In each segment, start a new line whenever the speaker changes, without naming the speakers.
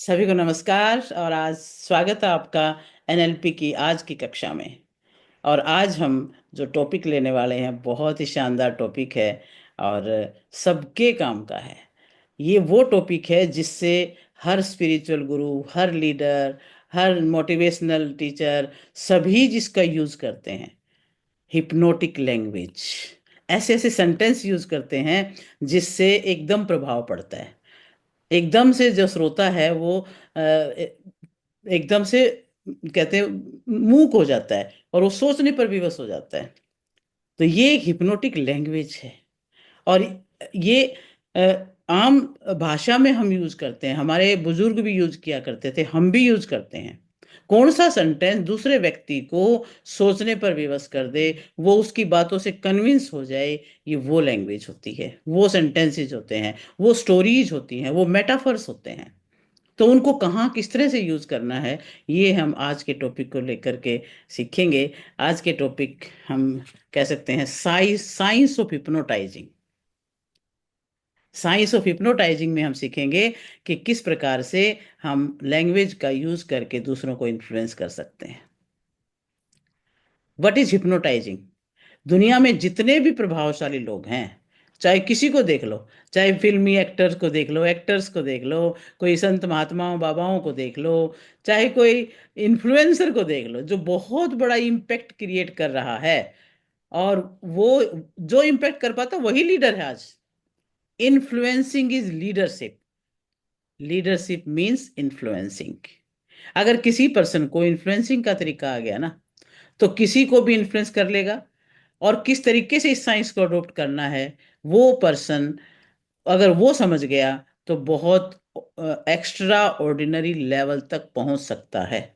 सभी को नमस्कार और आज स्वागत है आपका एनएलपी की आज की कक्षा में। और आज हम जो टॉपिक लेने वाले हैं बहुत ही शानदार टॉपिक है और सबके काम का है। ये वो टॉपिक है जिससे हर स्पिरिचुअल गुरु, हर लीडर, हर मोटिवेशनल टीचर सभी जिसका यूज करते हैं। हिप्नोटिक लैंग्वेज, ऐसे ऐसे सेंटेंस यूज करते हैं जिससे एकदम प्रभाव पड़ता है। एकदम से जो श्रोता है वो एकदम से कहते हैं मूक हो जाता है और वो सोचने पर विवश हो जाता है। तो ये एक हिप्नोटिक लैंग्वेज है और ये आम भाषा में हम यूज करते हैं। हमारे बुजुर्ग भी यूज किया करते थे, हम भी यूज करते हैं। कौन सा सेंटेंस दूसरे व्यक्ति को सोचने पर विवश कर दे, वो उसकी बातों से कन्विंस हो जाए, ये वो लैंग्वेज होती है, वो सेंटेंसेस होते हैं, वो स्टोरीज होती हैं, वो मेटाफर्स होते हैं। तो उनको कहाँ किस तरह से यूज करना है, ये हम आज के टॉपिक को लेकर के सीखेंगे। आज के टॉपिक हम कह सकते हैं science of hypnotising. Science of hypnotising में हम सीखेंगे कि किस प्रकार से हम लैंग्वेज का यूज करके दूसरों को इन्फ्लुएंस कर सकते हैं। What is hypnotising? दुनिया में जितने भी प्रभावशाली लोग हैं, चाहे किसी को देख लो, चाहे फिल्मी एक्टर्स को देख लो, एक्टर्स को देख लो, कोई संत महात्माओं बाबाओं को देख लो, चाहे कोई इन्फ्लुएंसर को देख लो जो बहुत बड़ा इम्पैक्ट क्रिएट कर रहा है, और वो जो इम्पैक्ट कर पाता वही लीडर है आज। Influencing is leadership. Leadership means influencing. अगर किसी पर्सन को इन्फ्लुएंसिंग का तरीका आ गया ना, तो किसी को भी इन्फ्लुएंस कर लेगा। और किस तरीके से इस साइंस को अडॉप्ट करना है, वो पर्सन अगर वो समझ गया तो बहुत एक्स्ट्रा ऑर्डिनरी लेवल तक पहुंच सकता है।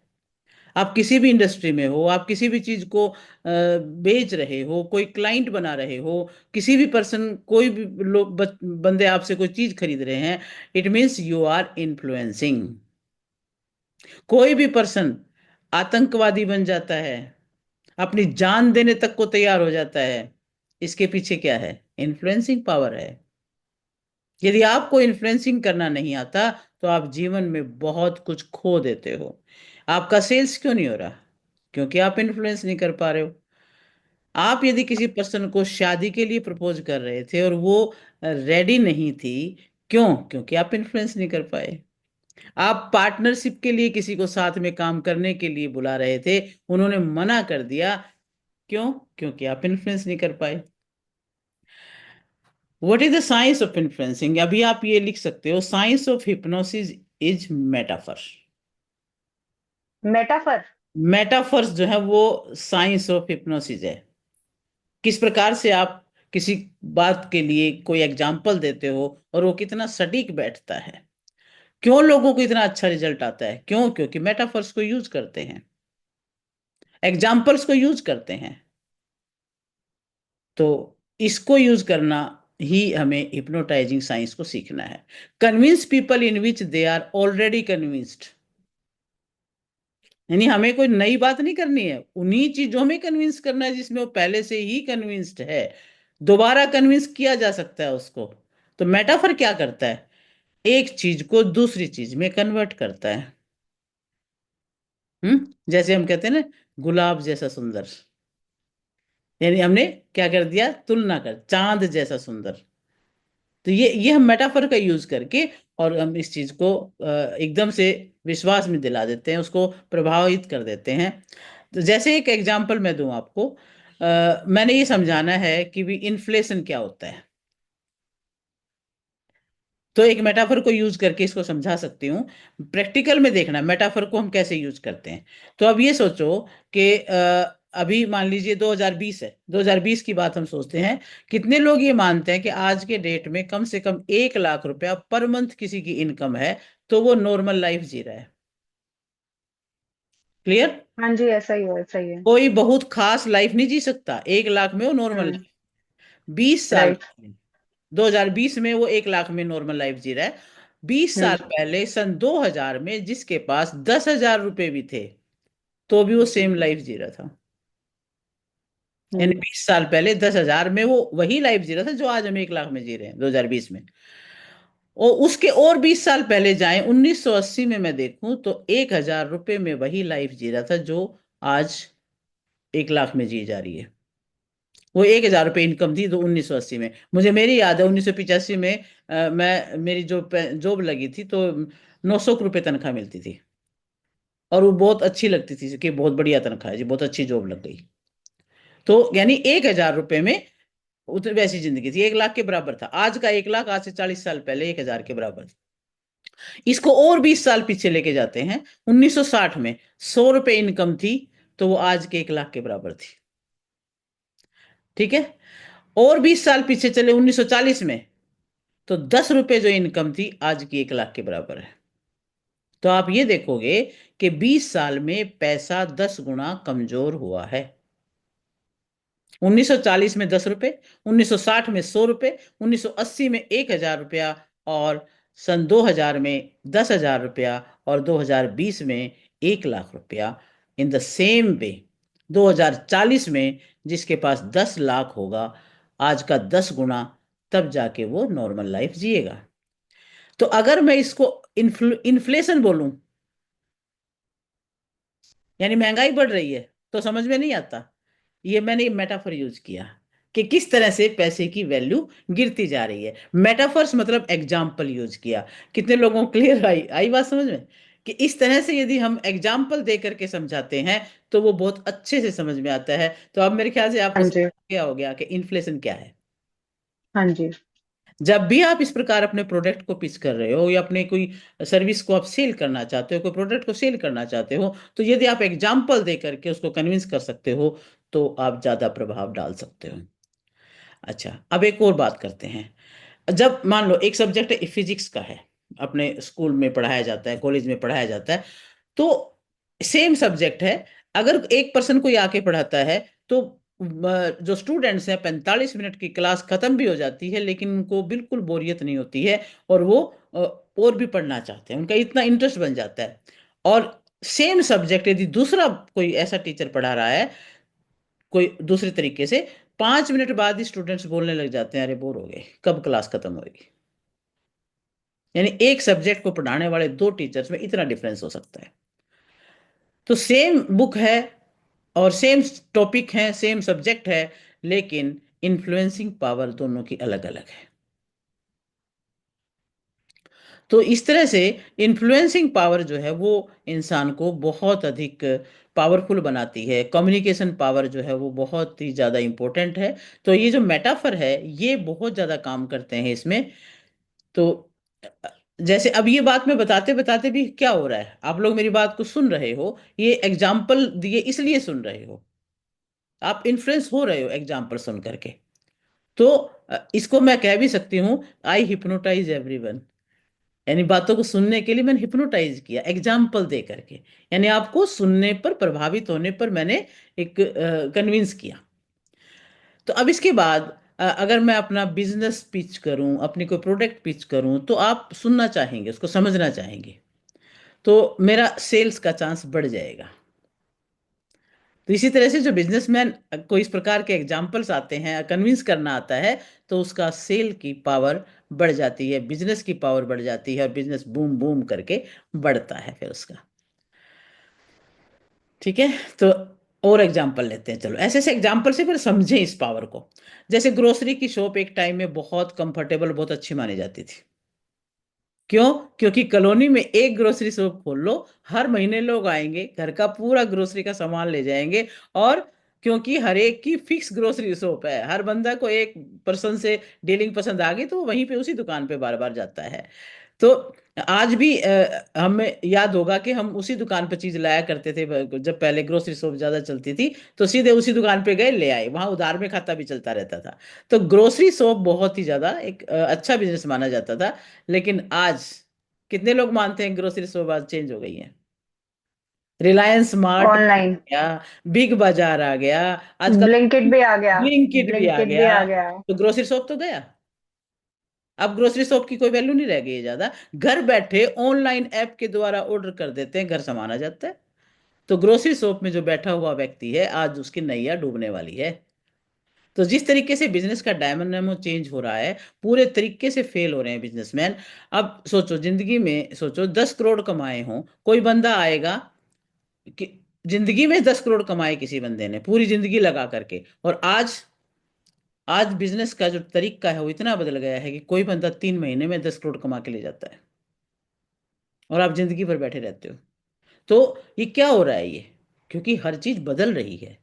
आप किसी भी इंडस्ट्री में हो, आप किसी भी चीज को बेच रहे हो, कोई क्लाइंट बना रहे हो, किसी भी पर्सन, कोई भी लोग बंदे आपसे कोई चीज खरीद रहे हैं, it means you are influencing. कोई भी पर्सन आतंकवादी बन जाता है, अपनी जान देने तक को तैयार हो जाता है, इसके पीछे क्या है? इन्फ्लुएंसिंग पावर है। यदि आपको इन्फ्लुएंसिंग करना नहीं आता तो आप जीवन में बहुत कुछ खो देते हो। आपका सेल्स क्यों नहीं हो रहा? क्योंकि आप इन्फ्लुएंस नहीं कर पा रहे हो। आप यदि किसी पर्सन को शादी के लिए प्रपोज कर रहे थे और वो रेडी नहीं थी, क्यों? क्योंकि आप इन्फ्लुएंस नहीं कर पाए। आप पार्टनरशिप के लिए किसी को साथ में काम करने के लिए बुला रहे थे, उन्होंने मना कर दिया, क्यों? क्योंकि आप इन्फ्लुएंस नहीं कर पाए। What is the science of influencing? अभी आप ये लिख सकते हो, science of hypnosis is metaphor.
Metaphor.
Metaphors जो है वो साइंस ऑफ हिप्नोसिस है। किस प्रकार से आप किसी बात के लिए कोई एग्जाम्पल देते हो और वो कितना सटीक बैठता है। क्यों लोगों को इतना अच्छा रिजल्ट आता है? क्यों? क्योंकि मेटाफर्स को यूज करते हैं, एग्जाम्पल्स को यूज करते हैं। तो इसको यूज करना ही हमें हिप्नोटाइजिंग साइंस को सीखना है। Convince people in which they are already convinced. यानी हमें कोई नई बात नहीं करनी है, उन्हीं चीजों में कन्विंस करना है जिसमें वो पहले से ही कन्विंस्ड है। दोबारा कन्विंस किया जा सकता है उसको। तो मेटाफर क्या करता है? एक चीज को दूसरी चीज में कन्वर्ट करता है। जैसे हम कहते हैं ना, गुलाब जैसा सुंदर, यानी हमने क्या कर दिया? तुलना कर, चांद जैसा सुंदर। तो ये हम मेटाफर का यूज करके और हम इस चीज को एकदम से विश्वास में दिला देते हैं, उसको प्रभावित कर देते हैं। तो जैसे एक एग्जांपल मैं दूं आपको, मैंने ये समझाना है कि भी इन्फ्लेशन क्या होता है, तो एक मेटाफर को यूज करके इसको समझा सकती हूँ। प्रैक्टिकल में देखना मेटाफर को हम कैसे यूज करते हैं। तो अब ये सोचो कि अभी मान लीजिए 2020 है, 2020 की बात हम सोचते हैं। कितने लोग ये मानते हैं कि आज के डेट में कम से कम 1 लाख रुपया पर मंथ किसी की इनकम है तो वो नॉर्मल लाइफ जी रहा है? क्लियर?
हाँ जी, ऐसा ही है, ऐसा ही है।
कोई बहुत खास लाइफ नहीं जी सकता 1 लाख में, वो नॉर्मल
हम्म।
लाइफ। 20 साल
राइट।
पहले, 2020 में वो 1 लाख में नॉर्मल लाइफ जी रहा है। 20 साल
हम्म।
पहले सन 2000 में जिसके पास 10,000 रुपए भी थे तो भी वो सेम लाइफ जी रहा था। यानी
हम्म।
20 साल पहले 10,000 में वो वही लाइफ जी रहा था जो आज हम 1 लाख में जी रहे हैं 2020 में। और उसके और 20 साल पहले जाएं, 1980 में मैं देखूं तो 1,000 रुपये में वही लाइफ जी रहा था जो आज 1 लाख में जी जा रही है। वो 1,000 रुपये इनकम थी तो 1980 में, मुझे मेरी याद है 1985 में मैं मेरी जो जॉब लगी थी तो 900 रुपये तनख्वाह मिलती थी। और वो बहुत अच्छी लगती थी कि बहुत बढ़िया तनख्वाह है जी, बहुत अच्छी जॉब लग गई। तो यानी 1,000 रुपये में उतनी वैसी जिंदगी थी, 1 लाख के बराबर था। आज का 1 लाख आज से 40 साल पहले 1,000 के बराबर था। इसको और 20 साल पीछे लेके जाते हैं, 1960 में 100 रुपये इनकम थी तो वो आज के 1 लाख के बराबर थी। ठीक है। और 20 साल पीछे चले 1940 में, तो 10 रुपये जो इनकम थी आज की 1 लाख के बराबर है। तो आप ये देखोगे कि 20 साल में पैसा 10 गुना कमजोर हुआ है। 1940 में 10 रुपए, 1960 में 100 रुपए, 1980 में 1,000 रुपया, और सन 2000 में 10,000 रुपया, और 2020 में 1 लाख रुपया। इन द सेम वे 2040 में जिसके पास 10 लाख होगा, आज का 10 गुना, तब जाके वो नॉर्मल लाइफ जिएगा। तो अगर मैं इसको इन्फ्लेशन बोलूं, यानी महंगाई बढ़ रही है, तो समझ में नहीं आता। ये मैंने मेटाफर यूज किया कि किस तरह से पैसे की वैल्यू गिरती जा रही है। मेटाफर्स मतलब एग्जाम्पल यूज किया। कितने लोगों को क्लियर आई आई बात समझ में? कि इस तरह से यदि हम एग्जाम्पल दे करके समझाते हैं तो वो बहुत अच्छे से समझ में आता है। तो अब मेरे ख्याल से आपको
हाँ
समझ
जी।
गया हो गया कि इन्फ्लेशन क्या है।
हाँ जी।
जब भी आप इस प्रकार अपने प्रोडक्ट को पिच कर रहे हो या अपने कोई सर्विस को आप सेल करना चाहते हो, कोई प्रोडक्ट को सेल करना चाहते हो, तो यदि आप एग्जाम्पल दे करके उसको कन्विंस कर सकते हो तो आप ज्यादा प्रभाव डाल सकते हो। अच्छा, अब एक और बात करते हैं। जब मान लो एक सब्जेक्ट है फिजिक्स का है, अपने स्कूल में पढ़ाया जाता है, कॉलेज में पढ़ाया जाता है, तो सेम सब्जेक्ट है। अगर एक पर्सन कोई आके पढ़ाता है तो जो स्टूडेंट्स हैं 45 मिनट की क्लास खत्म भी हो जाती है लेकिन उनको बिल्कुल बोरियत नहीं होती है, और वो और भी पढ़ना चाहते हैं, उनका इतना इंटरेस्ट बन जाता है। और सेम सब्जेक्ट यदि दूसरा कोई ऐसा टीचर पढ़ा रहा है कोई दूसरे तरीके से, 5 मिनट बाद ही स्टूडेंट्स बोलने लग जाते हैं, अरे बोर हो गए, कब क्लास खत्म होगी। यानी एक सब्जेक्ट को पढ़ाने वाले दो टीचर्स में इतना डिफरेंस हो सकता है। तो सेम बुक है और सेम टॉपिक है, सेम सब्जेक्ट है, लेकिन इन्फ्लुएंसिंग पावर दोनों की अलग अलग है। तो इस तरह से इन्फ्लुएंसिंग पावर जो है वो इंसान को बहुत अधिक पावरफुल बनाती है। कम्युनिकेशन पावर जो है वो बहुत ही ज़्यादा इंपॉर्टेंट है। तो ये जो मेटाफर है ये बहुत ज़्यादा काम करते हैं इसमें। तो अ, जैसे अब ये बात मैं बताते बताते भी क्या हो रहा है, आप लोग मेरी बात को सुन रहे हो, ये एग्जाम्पल दिए इसलिए सुन रहे हो, आप इन्फ्लुएंस हो रहे हो एग्जाम्पल सुन करके। तो इसको मैं कह भी सकती हूँ, आई हिप्नोटाइज एवरीवन। यानी बातों को सुनने के लिए मैंने हिप्नोटाइज किया एग्जाम्पल दे करके, यानी आपको सुनने पर प्रभावित होने पर मैंने एक कन्विंस किया। तो अब इसके बाद अगर मैं अपना बिजनेस पिच करूं, अपनी कोई प्रोडक्ट पिच करूं, तो आप सुनना चाहेंगे, उसको समझना चाहेंगे, तो मेरा सेल्स का चांस बढ़ जाएगा। तो इसी तरह से जो बिजनेसमैन को इस प्रकार के एग्जाम्पल्स आते हैं, कन्विंस करना आता है, तो उसका सेल की पावर बढ़ जाती है, बिजनेस की पावर बढ़ जाती है, और बिजनेस बूम बूम करके बढ़ता है फिर उसका। ठीक है। तो और एग्जाम्पल लेते हैं, चलो ऐसे ऐसे एग्जाम्पल से फिर समझें इस पावर को। जैसे ग्रोसरी की शॉप एक टाइम में बहुत कंफर्टेबल, बहुत अच्छी मानी जाती थी। क्यों? क्योंकि कॉलोनी में एक ग्रोसरी शॉप खोल लो, हर महीने लोग आएंगे, घर का पूरा ग्रोसरी का सामान ले जाएंगे। और क्योंकि हर एक की फिक्स ग्रोसरी शॉप है, हर बंदा को एक पर्सन से डीलिंग पसंद आ गई तो वो वहीं पे उसी दुकान पे बार बार जाता है। तो आज भी हमें याद होगा कि हम उसी दुकान पर चीज लाया करते थे। जब पहले ग्रोसरी शॉप ज्यादा चलती थी तो सीधे उसी दुकान पे गए, ले आए, वहां उधार में खाता भी चलता रहता था। तो ग्रोसरी शॉप बहुत ही ज्यादा एक अच्छा बिजनेस माना जाता था। लेकिन आज कितने लोग मानते हैं ग्रोसरी शॉप आज चेंज हो गई है? रिलायंस स्मार्ट आ
ऑनलाइन।
गया, बिग बाजार आ गया, आजकल
ब्लिंकिट भी आ गया।
ब्लिंकिट भी आ
ब्लिंकिट भी
गया।
आ गया।
तो ग्रोसरी शॉप तो गया। अब ग्रोसरी शॉप की कोई वैल्यू नहीं रह गई है ज्यादा। घर बैठे ऑनलाइन ऐप के द्वारा ऑर्डर कर देते हैं, घर सामान आ जाता है। तो ग्रोसरी शॉप में जो बैठा हुआ व्यक्ति है आज उसकी नैया डूबने वाली है। तो जिस तरीके से बिजनेस का डायनामो चेंज हो रहा है, पूरे तरीके से फेल हो रहे हैं बिजनेसमैन। अब सोचो, जिंदगी में सोचो 10 करोड़ कमाए हों, कोई बंदा आएगा कि जिंदगी में 10 करोड़ कमाए किसी बंदे ने पूरी जिंदगी लगा करके, और आज आज बिजनेस का जो तरीका है वो इतना बदल गया है कि कोई बंदा 3 महीने में 10 करोड़ कमा के ले जाता है, और आप जिंदगी भर बैठे रहते हो। तो ये क्या हो रहा है ये? क्योंकि हर चीज बदल रही है।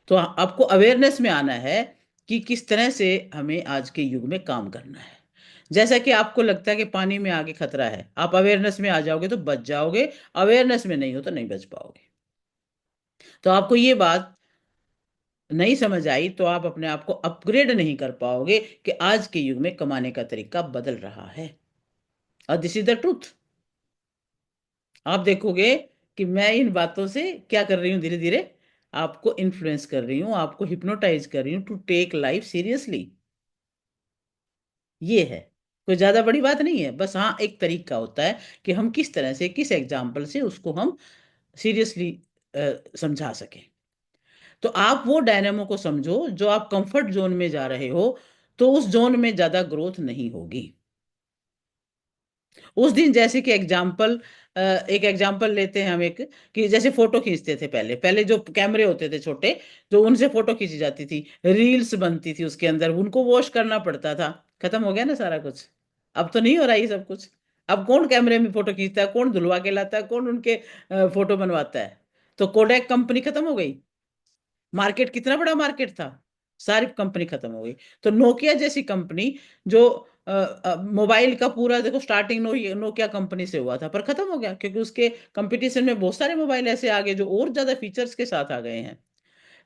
तो आपको अवेयरनेस में आना है कि किस तरह से हमें आज के युग में काम करना है। जैसा कि आपको लगता है कि पानी में आगे खतरा है, आप अवेयरनेस में आ जाओगे तो बच जाओगे, अवेयरनेस में नहीं हो तो नहीं बच पाओगे। तो आपको ये बात नहीं समझ आई तो आप अपने आप को अपग्रेड नहीं कर पाओगे कि आज के युग में कमाने का तरीका बदल रहा है। और दिस इज द ट्रूथ। आप देखोगे कि मैं इन बातों से क्या कर रही हूँ, धीरे धीरे आपको इन्फ्लुएंस कर रही हूँ, आपको हिप्नोटाइज कर रही हूँ टू टेक लाइफ सीरियसली। ये है, कोई ज्यादा बड़ी बात नहीं है, बस हाँ एक तरीका होता है कि हम किस तरह से, किस एग्जाम्पल से उसको हम सीरियसली समझा सकें। तो आप वो डायनेमो को समझो, जो आप कंफर्ट जोन में जा रहे हो, तो उस जोन में ज्यादा ग्रोथ नहीं होगी। उस दिन जैसे कि एग्जाम्पल, एक एग्जाम्पल लेते हैं हम एक, कि जैसे फोटो खींचते थे पहले, पहले जो कैमरे होते थे छोटे, जो उनसे फोटो खींची जाती थी, रील्स बनती थी उसके अंदर, उनको वॉश करना पड़ता था। खत्म हो गया ना सारा कुछ। अब तो नहीं हो रहा ये सब कुछ। अब कौन कैमरे में फोटो खींचता है, कौन धुलवा के लाता है, कौन उनके फोटो बनवाता है? तो कोडैक कंपनी खत्म हो गई। मार्केट कितना बड़ा मार्केट था, सारी कंपनी खत्म हो गई। तो नोकिया जैसी कंपनी, जो मोबाइल का पूरा देखो स्टार्टिंग नोकिया कंपनी से हुआ था, पर खत्म हो गया क्योंकि उसके कंपटीशन में बहुत सारे मोबाइल ऐसे आ गए जो और ज्यादा फीचर्स के साथ आ गए हैं।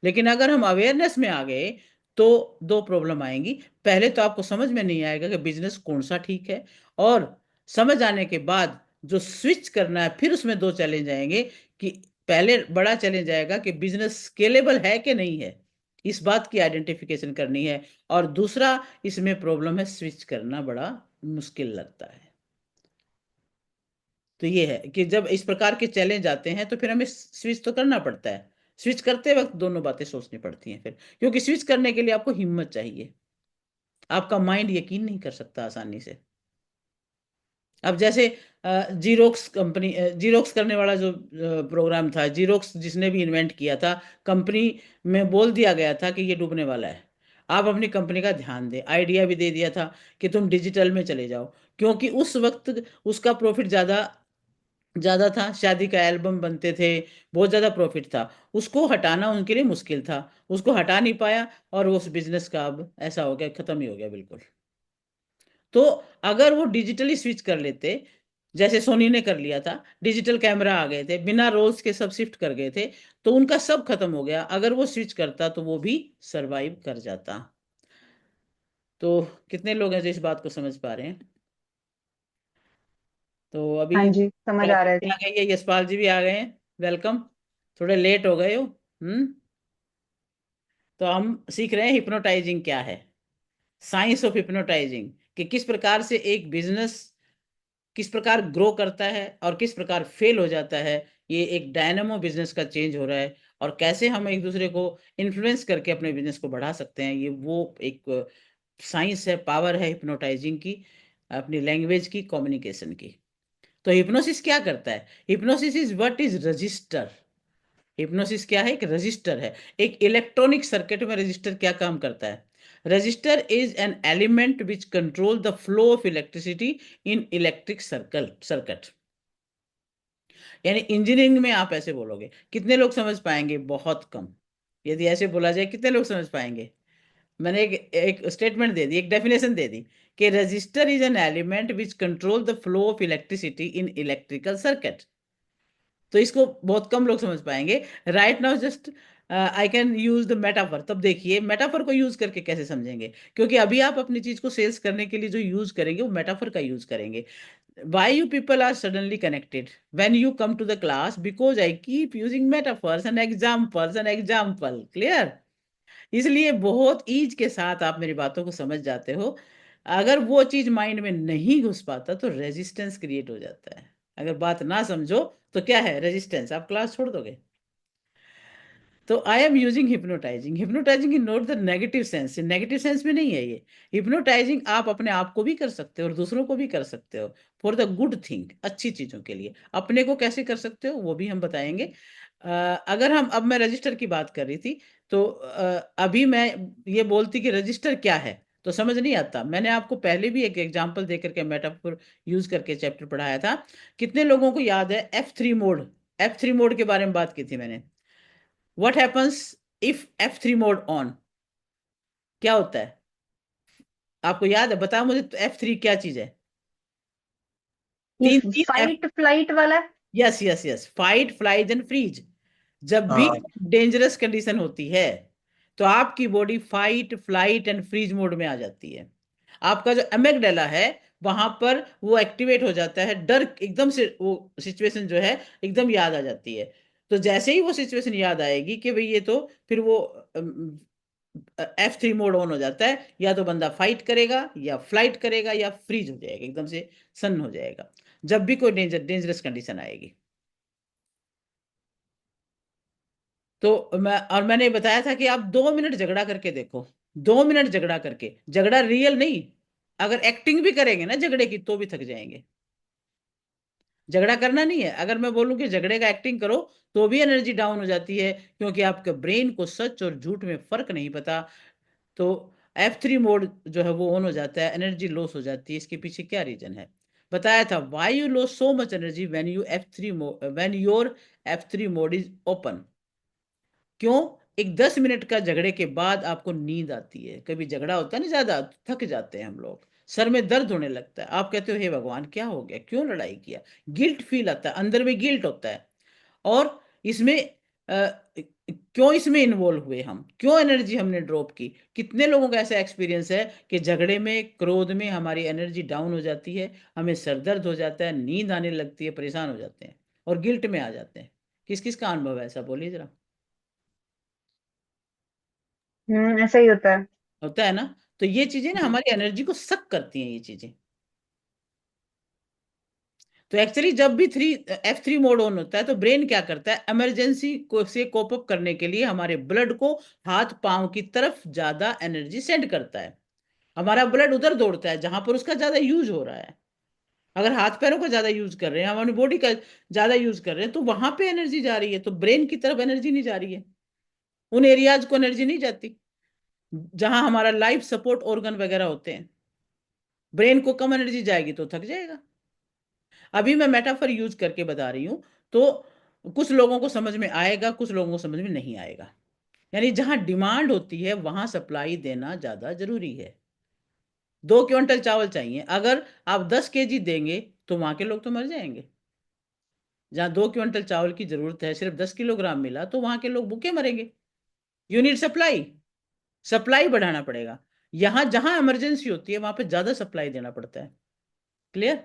लेकिन अगर हम अवेयरनेस में आ गए तो दो प्रॉब्लम आएंगी। पहले तो आपको समझ में नहीं आएगा कि बिजनेस कौन सा ठीक है, और समझ आने के बाद जो स्विच करना है, फिर उसमें दो चैलेंज आएंगे। कि पहले बड़ा चैलेंज आएगा कि बिजनेस स्केलेबल है कि नहीं है, इस बात की आइडेंटिफिकेशन करनी है। और दूसरा इसमें प्रॉब्लम है, स्विच करना बड़ा मुश्किल लगता है। तो ये है कि जब इस प्रकार के चैलेंज आते हैं तो फिर हमें स्विच तो करना पड़ता है। स्विच करते वक्त दोनों बातें सोचनी पड़ती हैं फिर, क्योंकि स्विच करने के लिए आपको हिम्मत चाहिए। आपका माइंड यकीन नहीं कर सकता आसानी से। अब जैसे जीरोक्स कंपनी, जीरोक्स करने वाला जो प्रोग्राम था, जीरोक्स जिसने भी इन्वेंट किया था, कंपनी में बोल दिया गया था कि ये डूबने वाला है, आप अपनी कंपनी का ध्यान दें। आइडिया भी दे दिया था कि तुम डिजिटल में चले जाओ, क्योंकि उस वक्त उसका प्रॉफिट ज्यादा ज्यादा था, शादी का एल्बम बनते थे, बहुत ज्यादा प्रॉफिट था। उसको हटाना उनके लिए मुश्किल था, उसको हटा नहीं पाया, और उस बिजनेस का अब ऐसा हो गया, खत्म ही हो गया बिल्कुल। तो अगर वो डिजिटली स्विच कर लेते, जैसे सोनी ने कर लिया था, डिजिटल कैमरा आ गए थे, बिना रोल्स के सब शिफ्ट कर गए थे, तो उनका सब खत्म हो गया। अगर वो स्विच करता तो वो भी सरवाइव कर जाता। तो कितने लोग हैं जो इस बात को समझ पा रहे हैं? तो
हाँ
अभी
जी, समझ आ
प्राची
रहा है
भी
जी।
आ गई है, यशपाल जी भी आ गए हैं, वेलकम। थोड़े लेट हो गए हो। तो हम सीख रहे हैं हिप्नोटाइजिंग क्या है, साइंस ऑफ हिप्नोटाइजिंग, कि किस प्रकार से एक बिजनेस किस प्रकार ग्रो करता है और किस प्रकार फेल हो जाता है। ये एक डायनामो बिजनेस का चेंज हो रहा है, और कैसे हम एक दूसरे को इन्फ्लुएंस करके अपने बिजनेस को बढ़ा सकते हैं। ये वो एक साइंस है, पावर है हिप्नोटाइजिंग की, अपनी लैंग्वेज की, कम्युनिकेशन की। तो हिप्नोसिस क्या करता है? Hypnosis is what is register. Hypnosis क्या है? एक रजिस्टर है। एक इलेक्ट्रॉनिक सर्किट में रजिस्टर क्या काम करता है? Register is an element which control the flow of electricity in electric circuit. यानी इंजीनियरिंग में आप ऐसे बोलोगे, कितने लोग समझ पाएंगे? बहुत कम। यदि ऐसे बोला जाए कितने लोग समझ पाएंगे? मैंने एक स्टेटमेंट दे दी, एक डेफिनेशन दे दी कि register is an element which control the flow of electricity in electrical circuit. तो इसको बहुत कम लोग समझ पाएंगे। Right now just I can use the metaphor. तब देखिए मेटाफर को यूज करके कैसे समझेंगे, क्योंकि अभी आप अपनी चीज को सेल्स करने के लिए जो यूज करेंगे वो मेटाफर का यूज करेंगे। Why you people are suddenly connected when you come to the class? Because I keep using metaphors and examples and example. Clear? इसलिए बहुत ईज के साथ आप मेरी बातों को समझ जाते हो। अगर वो चीज माइंड में नहीं घुस पाता तो रेजिस्टेंस क्रिएट हो जाता है। अगर बात ना समझो तो क्या है? रेजिस्टेंस। आप क्लास छोड़ दोगे। तो I am using hypnotising. Hypnotising in not the negative sense, negative sense में नहीं है ये। हिप्नोटाइजिंग आप अपने आप को भी कर सकते हो और दूसरों को भी कर सकते हो, फॉर द गुड थिंग, अच्छी चीजों के लिए। अपने को कैसे कर सकते हो वो भी हम बताएंगे। अगर हम, अब मैं रजिस्टर की बात कर रही थी, तो अभी मैं ये बोलती कि रजिस्टर क्या है तो समझ नहीं आता। मैंने आपको पहले भी एक एग्जांपल देकर के, मेटाफोर यूज करके चैप्टर पढ़ाया था। कितने लोगों को याद है F3 मोड? F3 मोड के बारे में बात की थी मैंने। What happens if F3 mode on? क्या होता है आपको याद है? बताओ मुझे, तो F3 क्या चीज है?
ये
तीन तीन एफ।
फाइट फ्लाइट वाला है।
Yes yes yes, fight flight and freeze. जब भी
हाँ।
डेंजरस कंडीशन होती है तो आपकी body fight flight and freeze mode में आ जाती है। आपका जो अमेगडाला है वहां पर वो एक्टिवेट हो जाता है, डर एकदम से, वो सिचुएशन जो है एकदम याद आ जाती है। तो जैसे ही वो सिचुएशन याद आएगी कि भाई ये तो, फिर वो F3 मोड ऑन हो जाता है। या तो बंदा फाइट करेगा या फ्लाइट करेगा या फ्रीज हो जाएगा, एकदम से सन्न हो जाएगा, जब भी कोई डेंजरस कंडीशन आएगी। तो मैंने बताया था कि आप 2 मिनट झगड़ा करके देखो। 2 मिनट झगड़ा करके, झगड़ा रियल नहीं, अगर एक्टिंग भी करेंगे ना झगड़े की तो भी थक जाएंगे। झगड़ा करना नहीं है, अगर मैं बोलूं कि झगड़े का एक्टिंग करो तो भी एनर्जी डाउन हो जाती है, क्योंकि आपके ब्रेन को सच और झूठ में फर्क नहीं पता। तो F3 मोड जो है वो ऑन हो जाता है, एनर्जी लॉस हो जाती है। इसके पीछे क्या रीजन है? बताया था, why you loss so much energy when your F3 mode is open. क्यों? एक 10 मिनट का झगड़े के बाद आपको नींद आती है। कभी झगड़ा होता है ना ज्यादा, थक जाते हैं हम लोग, सर में दर्द होने लगता है, आप कहते हो हे भगवान क्या हो गया, क्यों लड़ाई किया? गिल्ट फील आता है, अंदर में गिल्ट होता है। और इसमें क्यों इसमें इन्वॉल्व हुए हम, क्यों एनर्जी हमने ड्रॉप की? कितने लोगों का ऐसा एक्सपीरियंस है कि झगड़े में, क्रोध में हमारी एनर्जी डाउन हो जाती है, हमें सर दर्द हो जाता है, नींद आने लगती है, परेशान हो जाते हैं और गिल्ट में आ जाते हैं। किस किस का अनुभव है ऐसा, बोलिए जरा।
ऐसा ही होता है।
होता है ना? तो ये चीजें ना हमारी एनर्जी को सक करती हैं, ये चीजें। तो एक्चुअली जब भी F3 मोड ऑन होता है तो ब्रेन क्या करता है, इमरजेंसी को से कोप अप करने के लिए हमारे ब्लड को हाथ पांव की तरफ ज्यादा एनर्जी सेंड करता है। हमारा ब्लड उधर दौड़ता है जहां पर उसका ज्यादा यूज हो रहा है। अगर हाथ पैरों का ज्यादा यूज कर रहे हैं, हमारी बॉडी का ज्यादा यूज कर रहे हैं, तो वहां पे एनर्जी जा रही है, तो ब्रेन की तरफ एनर्जी नहीं जा रही है। उन एरियाज को एनर्जी नहीं जाती जहां हमारा लाइफ सपोर्ट ऑर्गन वगैरह होते हैं। ब्रेन को कम एनर्जी जाएगी तो थक जाएगा। अभी मैं मेटाफर यूज करके बता रही हूँ, तो कुछ लोगों को समझ में आएगा, कुछ लोगों को समझ में नहीं आएगा। यानी जहां डिमांड होती है वहां सप्लाई देना ज्यादा जरूरी है। 2 क्विंटल चावल चाहिए, अगर आप 10 kg देंगे तो वहां के लोग तो मर जाएंगे। जहां 2 क्विंटल चावल की जरूरत है, सिर्फ 10 किलोग्राम मिला तो वहां के लोग भूखे मरेंगे। यूनिट सप्लाई, सप्लाई बढ़ाना पड़ेगा। यहां जहां इमरजेंसी होती है वहां पे ज्यादा सप्लाई देना पड़ता है। क्लियर?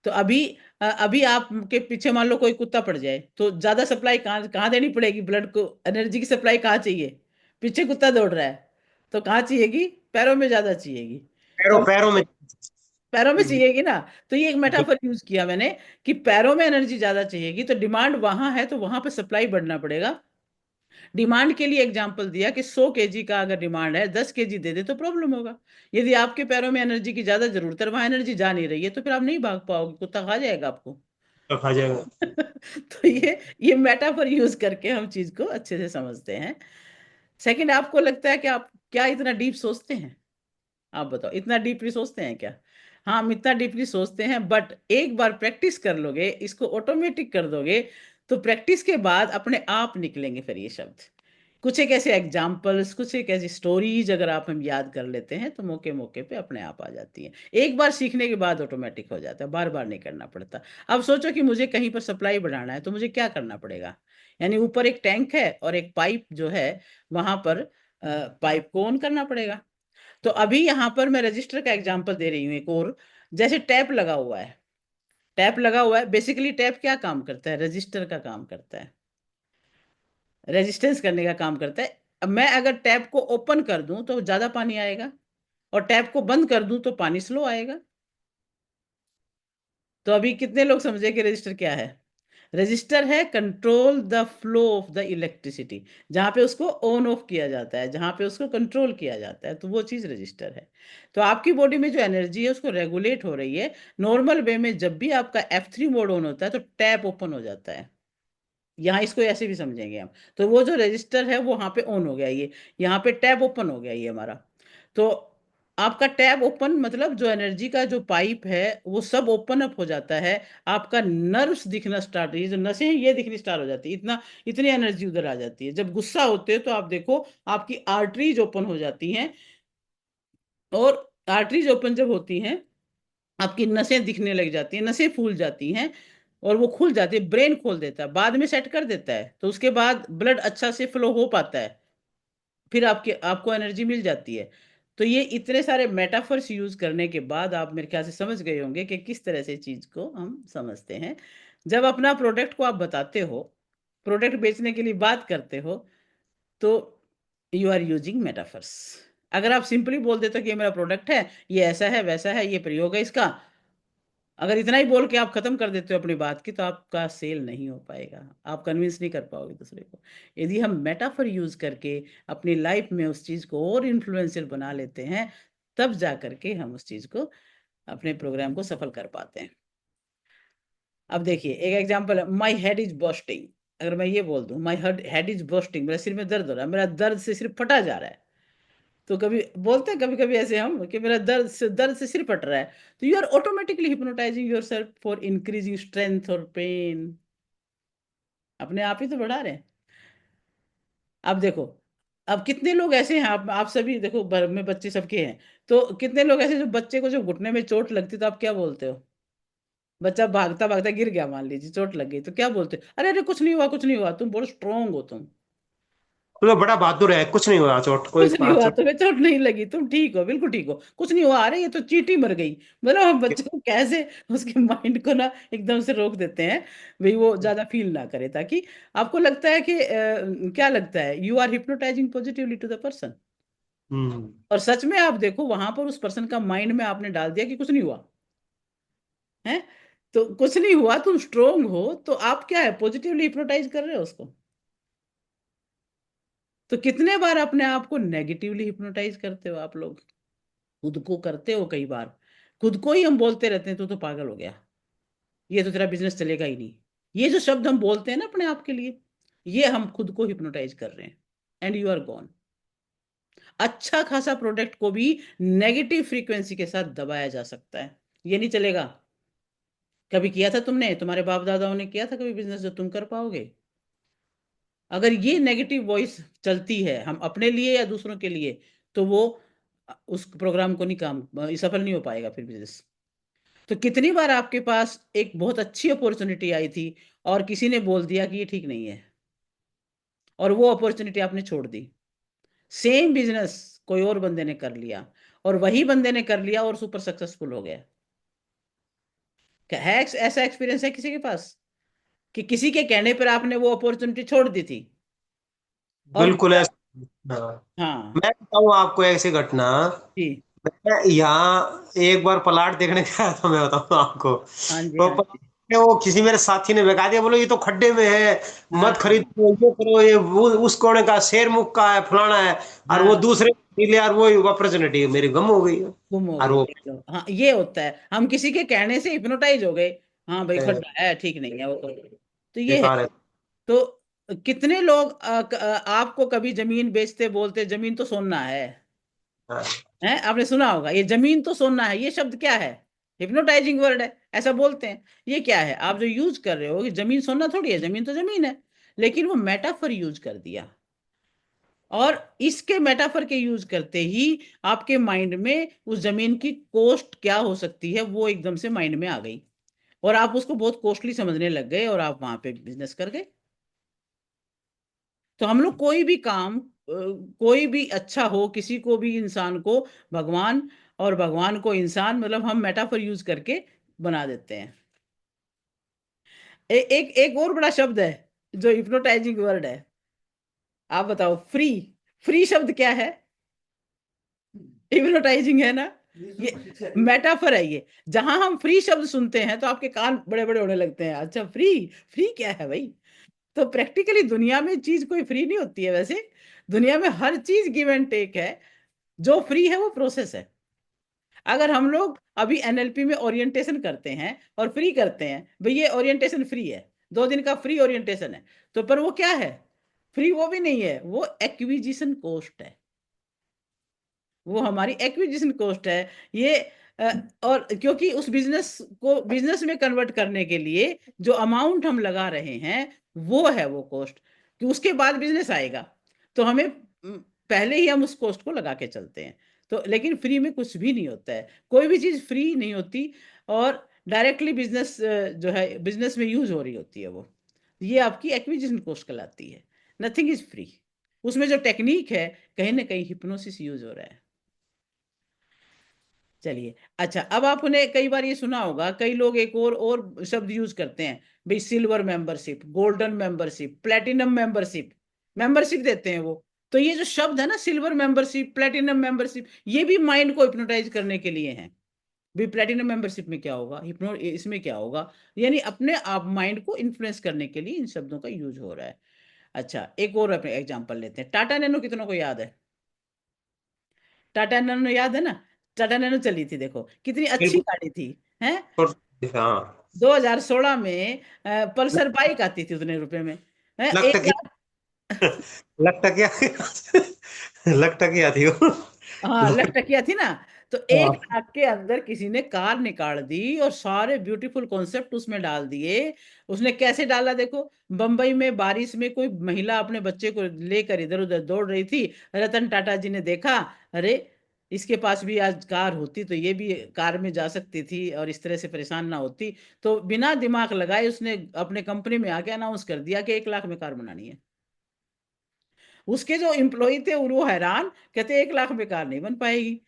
तो अभी आपके पीछे मान लो कोई कुत्ता पड़ जाए तो ज्यादा सप्लाई कहाँ कहाँ देनी पड़ेगी? ब्लड को एनर्जी की सप्लाई कहाँ चाहिए? पीछे कुत्ता दौड़ रहा है तो कहाँ चाहिएगी? पैरों में ज्यादा चाहिएगी। तो
पैरों पैरों में।
पैरों में
हम्म,
चाहिएगी ना। तो ये एक मेटाफर यूज किया मैंने कि पैरों में एनर्जी ज्यादा चाहिएगी, तो डिमांड वहां है तो वहां पे सप्लाई बढ़ना पड़ेगा। डिमांड के लिए एग्जांपल दिया कि 100 kg का अगर डिमांड है, 10 kg दे दे तो प्रॉब्लम होगा। यदि आपके पैरों में एनर्जी की ज्यादा जरूरत है, वहां एनर्जी जा नहीं रही है, तो फिर आप नहीं भाग पाओगे, कुत्ता खा जाएगा आपको।
तो खा जाएगा।
तो ये मेटाफर यूज करके हम चीज को अच्छे से समझते हैं। सेकंड, आपको लगता है कि आप क्या इतना डीप सोचते हैं? आप बताओ, इतना डीपली सोचते हैं क्या? हाँ, हम इतना डीपली सोचते हैं, बट एक बार प्रैक्टिस कर लोगे, इसको ऑटोमेटिक कर दोगे, तो प्रैक्टिस के बाद अपने आप निकलेंगे फिर ये शब्द। कुछ एक ऐसे एग्जाम्पल्स, कुछ एक ऐसी स्टोरीज अगर आप हम याद कर लेते हैं तो मौके मौके पे अपने आप आ जाती है। एक बार सीखने के बाद ऑटोमेटिक हो जाता है, बार बार नहीं करना पड़ता। अब सोचो कि मुझे कहीं पर सप्लाई बढ़ाना है तो मुझे क्या करना पड़ेगा? यानी ऊपर एक टैंक है और एक पाइप जो है, वहां पर पाइप को ऑन करना पड़ेगा। तो अभी यहां पर मैं रजिस्टर का एग्जांपल दे रही हूँ एक और। जैसे टैप लगा हुआ है, टैप लगा हुआ है, बेसिकली टैप क्या काम करता है? रजिस्टर का काम करता है, रेजिस्टेंस करने का काम करता है। अब मैं अगर टैप को ओपन कर दूं तो ज्यादा पानी आएगा, और टैप को बंद कर दूं तो पानी स्लो आएगा। तो अभी कितने लोग समझे कि रजिस्टर क्या है? रजिस्टर है control the flow of the electricity, जहां पे उसको ऑन ऑफ किया जाता है, जहां पे उसको कंट्रोल किया जाता है, तो वो चीज रजिस्टर है। तो आपकी बॉडी में जो एनर्जी है उसको रेगुलेट हो रही है। नॉर्मल वे में जब भी आपका F3 मोड ऑन होता है तो टैप ओपन हो जाता है। यहाँ इसको ऐसे भी समझेंगे हम। तो वो जो रजिस्टर है वो वहां पे ऑन हो गया, ये यहाँ पे टैब ओपन हो गया ये हमारा। तो आपका टैब ओपन मतलब जो एनर्जी का जो पाइप है वो सब ओपन अप हो जाता है। आपका नर्व्स दिखना स्टार्ट, ये जो नसें हैं ये दिखनी स्टार्ट हो जाती है, इतना इतनी एनर्जी उधर आ जाती है। जब गुस्सा होते हो तो आप देखो आपकी आर्टरीज ओपन हो जाती हैं, और आर्टरीज ओपन जब होती हैं आपकी नसें दिखने लग जाती हैं, नसें फूल जाती हैं और वो खुल जाती है, ब्रेन खोल देता है, बाद में सेट कर देता है, तो उसके बाद ब्लड अच्छा से फ्लो हो पाता है, फिर आपको एनर्जी मिल जाती है। तो ये इतने सारे मेटाफर्स यूज करने के बाद आप मेरे ख्याल से समझ गए होंगे कि किस तरह से चीज को हम समझते हैं। जब अपना प्रोडक्ट को आप बताते हो, प्रोडक्ट बेचने के लिए बात करते हो, तो यू आर यूजिंग मेटाफर्स। अगर आप सिंपली बोल देते हो कि ये मेरा प्रोडक्ट है, ये ऐसा है वैसा है, ये प्रयोग है इसका, अगर इतना ही बोल के आप खत्म कर देते हो अपनी बात की, तो आपका सेल नहीं हो पाएगा, आप कन्विंस नहीं कर पाओगे दूसरे को। यदि हम मेटाफर यूज करके अपनी लाइफ में उस चीज को और इन्फ्लुएंशियल बना लेते हैं, तब जा करके हम उस चीज को, अपने प्रोग्राम को सफल कर पाते हैं। अब देखिए एक एग्जांपल है, माई हेड इज बर्स्टिंग। अगर मैं ये बोल दूं माई हेड इज बर्स्टिंग, मेरा सिर में दर्द हो रहा है, मेरा दर्द से सिर फटा जा रहा है, तो कभी बोलते हैं कभी कभी ऐसे हम कि मेरा दर्द से सिर फट रहा है, तो you are automatically hypnotising yourself for increasing strength और पेन, अपने आप ही तो बढ़ा रहे हैं। अब देखो, अब कितने लोग ऐसे हैं, आप सभी देखो, घर में बच्चे सबके हैं, तो कितने लोग ऐसे जो बच्चे को जो घुटने में चोट लगती तो आप क्या बोलते हो? बच्चा भागता भागता गिर गया, मान लीजिए चोट लग गई, तो क्या बोलते हो? अरे अरे कुछ नहीं हुआ, कुछ नहीं हुआ, तुम बहुत स्ट्रोंग हो तुम,
तो बड़ा बहादुर है, कुछ नहीं हुआ, चोट कोई
कुछ नहीं
बात
हुआ,
चोट।
तुम्हें चोट नहीं लगी, तुम ठीक हो, बिल्कुल ठीक हो, कुछ नहीं हुआ, अरे ये तो चींटी मर गई। मतलब हम बच्चे को कैसे उसके माइंड को ना एकदम से रोक देते हैं, भाई वो ज्यादा फील ना करे, ताकि आपको लगता है कि क्या लगता है, you are hypnotising positively to the person.
Hmm.
और सच में आप देखो वहां पर उस पर्सन का माइंड में आपने डाल दिया कि कुछ नहीं हुआ है, तो कुछ नहीं हुआ, तुम स्ट्रोंग हो, तो आप क्या है, पॉजिटिवली हिप्नोटाइज कर रहे हो उसको। तो कितने बार अपने आप को नेगेटिवली हिप्नोटाइज करते हो आप लोग, खुद को करते हो कई बार, खुद को ही हम बोलते रहते हैं तो पागल हो गया, ये तो तेरा बिजनेस चलेगा ही नहीं, ये जो शब्द हम बोलते हैं ना अपने आप के लिए, ये हम खुद को हिप्नोटाइज कर रहे हैं, एंड यू आर गॉन। अच्छा खासा प्रोडक्ट को भी नेगेटिव फ्रीक्वेंसी के साथ दबाया जा सकता है, ये नहीं चलेगा। कभी किया था तुमने, तुम्हारे बाप दादाओं ने किया था कभी बिजनेस जो तुम कर पाओगे? अगर ये नेगेटिव वॉइस चलती है हम अपने लिए या दूसरों के लिए, तो वो उस प्रोग्राम को नहीं सफल नहीं हो पाएगा फिर बिजनेस। तो कितनी बार आपके पास एक बहुत अच्छी अपॉर्चुनिटी आई थी और किसी ने बोल दिया कि ये ठीक नहीं है, और वो अपॉर्चुनिटी आपने छोड़ दी, सेम बिजनेस कोई और बंदे ने कर लिया, और वही बंदे ने कर लिया और सुपर सक्सेसफुल हो गया। क्या है ऐसा एक्सपीरियंस है किसी के पास कि किसी के कहने पर आपने वो अपॉर्चुनिटी छोड़ दी थी और
बिल्कुल ऐसा। हाँ।
हाँ
मैं बताऊँ आपको ऐसी घटना।
जी,
मैं यहाँ एक बार प्लाट देखने गया था, मैं बताऊँ आपको।
हाँ जी,
वो
हाँ
प्लाट
जी,
में वो किसी मेरे साथी ने बता दिया, बोलो ये तो खड्डे में है,
हाँ
मत
हाँ
खरीदो, ये करो, ये वो उस कोने का शेरमुख का है, फलाना है। और वो
हाँ,
दूसरे मिले, और वो अपॉर्चुनिटी मेरी गम हो गई।
गुम हो
और
गई,
वो
देख लो, हाँ ये होता है, हम किसी के कहने से हिप्नोटाइज हो गए, हाँ भाई
अ,
खड्डा है, ठीक नहीं है वो तो ये है।
बेकार है।
तो कितने लोग आपको कभी जमीन बेचते बोलते जमीन तो सोना
हाँ।
है, आपने सुना होगा ये जमीन तो सोना है, ये शब्द क्या है? हिप्नोटाइजिंग वर्ड है, ऐसा बोलते हैं। ये क्या है आप जो यूज कर रहे हो, कि जमीन सोना थोड़ी है, जमीन तो जमीन है, लेकिन वो मेटाफर यूज कर दिया, और इसके मेटाफर के यूज करते ही आपके माइंड में उस जमीन की कॉस्ट क्या हो सकती है वो एकदम से माइंड में आ गई, और आप उसको बहुत कॉस्टली समझने लग गए और आप वहां पे बिजनेस कर गए। तो हम लोग कोई भी काम, कोई भी अच्छा हो, किसी को भी, इंसान को भगवान, और भगवान को इंसान, मतलब हम मेटाफर यूज करके बना देते हैं। एक एक और बड़ा शब्द है जो हिप्नोटाइजिंग वर्ड है, आप बताओ, फ्री। फ्री शब्द क्या है? हिप्नोटाइजिंग है ना। ये मेटाफर है ये। जहां हम फ्री शब्द सुनते हैं तो आपके कान बड़े बड़े होने लगते हैं, अच्छा फ्री, फ्री क्या है भाई? तो प्रैक्टिकली दुनिया में चीज कोई फ्री नहीं होती है वैसे। दुनिया में हर चीज गिव एंड टेक है। जो फ्री है वो प्रोसेस है। अगर हम लोग अभी एनएलपी में ओरिएंटेशन करते हैं और फ्री करते हैं, भाई ये ओरिएंटेशन फ्री है, 2 दिन का फ्री ओरिएंटेशन है, तो पर वो क्या है? फ्री वो भी नहीं है, वो एक्विजिशन कॉस्ट है। वो हमारी एक्विजिशन कॉस्ट है ये। अ, और क्योंकि उस बिजनेस को बिजनेस में कन्वर्ट करने के लिए जो अमाउंट हम लगा रहे हैं वो है वो कॉस्ट, कि उसके बाद बिजनेस आएगा। तो हमें पहले ही हम उस कॉस्ट को लगा के चलते हैं। तो लेकिन फ्री में कुछ भी नहीं होता है, कोई भी चीज फ्री नहीं होती। और डायरेक्टली बिजनेस जो है बिजनेस में यूज हो रही होती है वो, ये आपकी एक्विजिशन कॉस्ट कहलाती है। Nothing is free. उसमें जो टेक्निक है, कहीं ना कहीं हिप्नोसिस यूज हो रहा है। चलिए, अच्छा, अब आपने कई बार ये सुना होगा, कई लोग एक और शब्द यूज करते हैं, भाई silver membership, golden membership, platinum membership. Membership देते हैं वो। तो ये जो शब्द है ना, सिल्वर मेंबरशिप, प्लेटिनम मेंबरशिप, ये भी माइंड को हिप्नोटाइज करने के लिए है। भी प्लेटिनम मेंबरशिप में क्या होगा, हिप्नो इसमें क्या होगा, यानी अपने आप माइंड को इन्फ्लुएंस करने के लिए इन शब्दों का यूज हो रहा है। अच्छा, एक और अपने एग्जांपल लेते हैं। टाटा नैनो कितनों को याद है? टाटा नैनो याद है ना? टाटा नैनो चली थी, देखो कितनी अच्छी
बिल्कुल।
गाड़ी थी। हैं?
हाँ।
2016 में पल्सर बाइक आती थी उतने रुपए में। हैं?
लगता
एक
क्या
लाख
लगता क्या लगता क्या थी वो।
हाँ, लखटकिया थी ना। तो एक
हाँ।
लाख के अंदर किसी ने कार निकाल दी और सारे ब्यूटीफुल कॉन्सेप्ट उसमें डाल दिए। उसने कैसे डाला देखो। बंबई में बारिश में कोई महिला अपने बच्चे को लेकर इधर उधर दौड़ रही थी। रतन टाटा जी ने देखा, अरे इसके पास भी आज कार होती तो ये भी कार में जा सकती थी और इस तरह से परेशान ना होती। तो बिना दिमाग लगाए उसने अपने कंपनी में आके अनाउंस कर दिया कि 1 लाख में कार बनानी है। उसके जो एम्प्लॉय थे वो हैरान, कहते 1 लाख में कार नहीं बन पाएगी,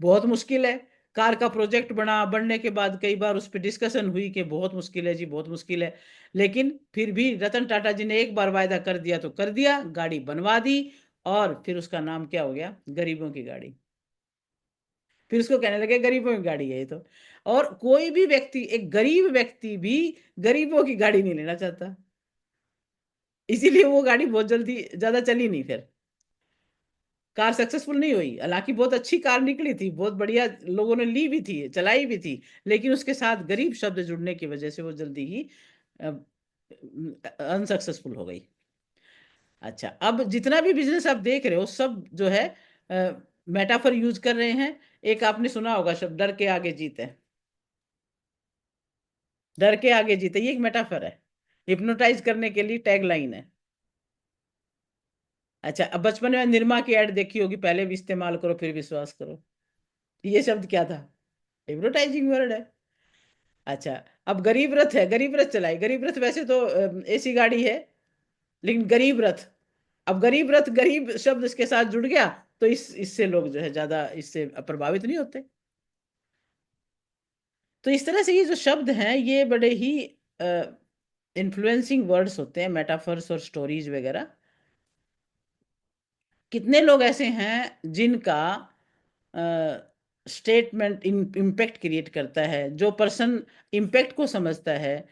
बहुत मुश्किल है। कार का प्रोजेक्ट बनने के बाद कई बार उस पर डिस्कशन हुई कि बहुत मुश्किल है जी, बहुत मुश्किल है। लेकिन फिर भी रतन टाटा जी ने एक बार वायदा कर दिया तो कर दिया, गाड़ी बनवा दी। और फिर उसका नाम क्या हो गया? गरीबों की गाड़ी। फिर उसको कहने लगे गरीबों की गाड़ी है ये तो। और कोई भी व्यक्ति, एक गरीब व्यक्ति भी गरीबों की गाड़ी नहीं लेना चाहता। इसीलिए वो गाड़ी बहुत जल्दी ज्यादा चली नहीं फिर। कार सक्सेसफुल नहीं हुई, हालांकि बहुत अच्छी कार निकली थी, बहुत बढ़िया, लोगों ने ली भी थी, चलाई भी थी। लेकिन उसके साथ गरीब शब्द जुड़ने की वजह से वो जल्दी ही अनसक्सेसफुल हो गई। अच्छा, अब जितना भी बिजनेस आप देख रहे हो सब जो है मेटाफर यूज कर रहे हैं। एक आपने सुना होगा शब्द, डर के आगे जीत है। डर के आगे जीत है, ये एक मेटाफर है। हिप्नोटाइज करने के लिए टैग लाइन है। अच्छा, अब बचपन में निरमा की ऐड देखी होगी, पहले भी इस्तेमाल करो फिर विश्वास करो। ये शब्द क्या था? हिप्नोटाइजिंग वर्ड है। अच्छा, अब गरीब रथ है, गरीब रथ चलाई। गरीब रथ वैसे तो ऐसी गाड़ी है, लेकिन गरीब रथ, अब गरीब रथ, गरीब शब्द इसके साथ जुड़ गया, तो इससे लोग जो है ज्यादा इससे प्रभावित नहीं होते। तो इस तरह से ये जो शब्द हैं ये बड़े ही इन्फ्लुएंसिंग वर्ड्स होते हैं, मेटाफर्स और स्टोरीज वगैरह। कितने लोग ऐसे हैं जिनका स्टेटमेंट इम्पैक्ट क्रिएट करता है। जो पर्सन इम्पैक्ट को समझता है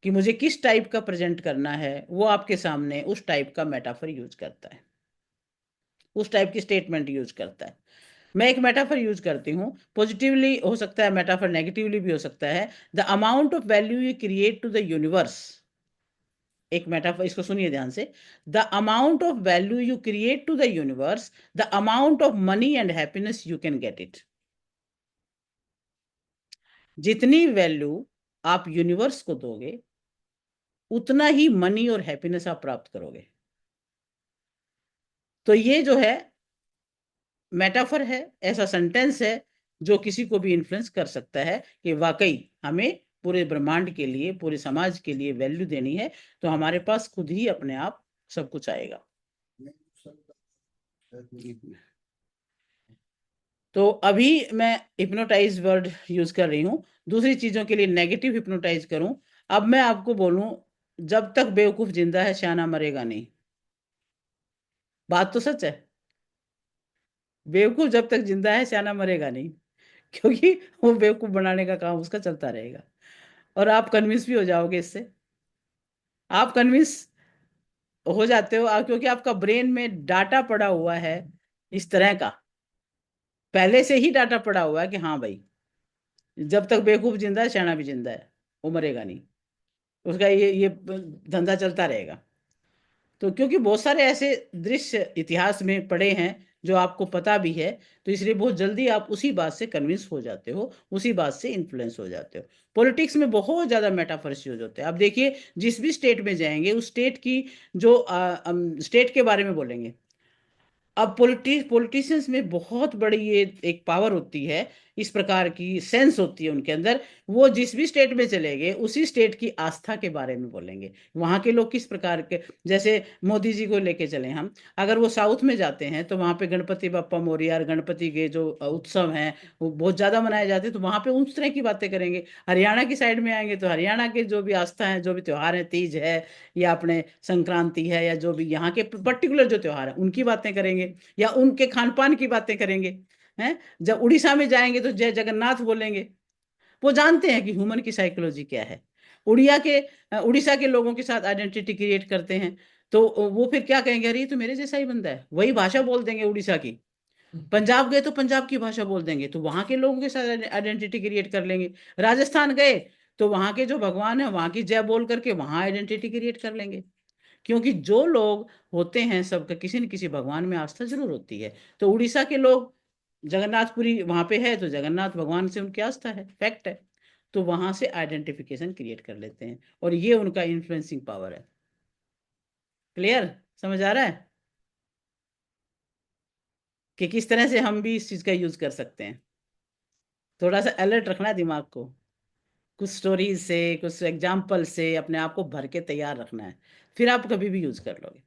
कि मुझे किस टाइप का प्रेजेंट करना है, वो आपके सामने उस टाइप का मेटाफर यूज करता है, उस टाइप की स्टेटमेंट यूज करता है। मैं एक मेटाफर यूज करती हूँ, पॉजिटिवली हो सकता है मेटाफर, नेगेटिवली भी हो सकता है। The amount of value you create to the universe. एक मेटाफर, इसको सुनिए ध्यान से। The amount of value you create to the universe, the amount of money and happiness you can get it. जितनी वैल्यू आप यूनिवर्स को दोगे, उतना ही मनी और हैप्पीनेस आप प्राप्त करोगे। तो ये जो है मेटाफर है, ऐसा सेंटेंस है जो किसी को भी इन्फ्लुएंस कर सकता है कि वाकई हमें पूरे ब्रह्मांड के लिए, पूरे समाज के लिए वैल्यू देनी है, तो हमारे पास खुद ही अपने आप सब कुछ आएगा। तो अभी मैं हिप्नोटाइज वर्ड यूज कर रही हूँ, दूसरी चीजों के लिए नेगेटिव हिप्नोटाइज करूं। अब मैं आपको बोलूं, जब तक बेवकूफ जिंदा है, सियाना मरेगा नहीं। बात तो सच है। बेवकूफ जब तक जिंदा है सियाना मरेगा नहीं, क्योंकि वो बेवकूफ बनाने का काम उसका चलता रहेगा। और आप कन्विंस भी हो जाओगे इससे, आप कन्विंस हो जाते हो क्योंकि आपका ब्रेन में डाटा पड़ा हुआ है इस तरह का, पहले से ही डाटा पड़ा हुआ है कि हाँ भाई, जब तक बेवकूफ जिंदा है सियाना भी जिंदा है, वो मरेगा नहीं, उसका ये धंधा चलता रहेगा। तो क्योंकि बहुत सारे ऐसे दृश्य इतिहास में पड़े हैं जो आपको पता भी है, तो इसलिए बहुत जल्दी आप उसी बात से कन्विंस हो जाते हो, उसी बात से इन्फ्लुएंस हो जाते हो। पॉलिटिक्स में बहुत ज्यादा मेटाफर्स यूज होते हैं। आप देखिए, जिस भी स्टेट में जाएंगे उस स्टेट की जो स्टेट के बारे में बोलेंगे, अब पॉलिटिशियंस में बहुत बड़ी ये एक पावर होती है, इस प्रकार की सेंस होती है उनके अंदर। वो जिस भी स्टेट में चले गए उसी स्टेट की आस्था के बारे में बोलेंगे, वहाँ के लोग किस प्रकार के, जैसे मोदी जी को लेके चले हम, अगर वो साउथ में जाते हैं तो वहाँ पे गणपति बप्पा मोरिया और गणपति के जो उत्सव हैं वो बहुत ज़्यादा मनाए जाते हैं, तो वहाँ पे उस तरह की बातें करेंगे। हरियाणा की साइड में आएंगे तो हरियाणा के जो भी आस्था है, जो भी त्योहार है, तीज है या अपने संक्रांति है, या जो भी यहाँ के पर्टिकुलर जो त्योहार है उनकी बातें करेंगे, या उनके खान पान की बातें करेंगे। हैं, जब उड़ीसा में जाएंगे तो जय जगन्नाथ बोलेंगे। वो जानते हैं कि ह्यूमन की साइकोलॉजी क्या है। उड़ीसा के लोगों के साथ आइडेंटिटी क्रिएट करते हैं, तो वो फिर क्या कहेंगे, अरे ये तो मेरे जैसा ही बंदा है, वही भाषा बोल देंगे उड़ीसा की। पंजाब गए तो पंजाब की भाषा बोल देंगे, तो वहां के लोगों के साथ आइडेंटिटी क्रिएट कर लेंगे। राजस्थान गए तो वहां के जो भगवान है वहां की जय बोल करके वहां आइडेंटिटी क्रिएट कर लेंगे। क्योंकि जो लोग होते हैं सबका किसी न किसी भगवान में आस्था जरूर होती है। तो उड़ीसा के लोग, जगन्नाथपुरी वहां पे है तो जगन्नाथ भगवान से उनकी आस्था है, फैक्ट है। तो वहां से आइडेंटिफिकेशन क्रिएट कर लेते हैं, और ये उनका इन्फ्लुएंसिंग पावर है। क्लियर, समझ आ रहा है कि किस तरह से हम भी इस चीज का यूज कर सकते हैं। थोड़ा सा अलर्ट रखना है दिमाग को, कुछ स्टोरीज से, कुछ एग्जाम्पल से अपने आप को भर के तैयार रखना है, फिर आप कभी भी यूज कर लोगे।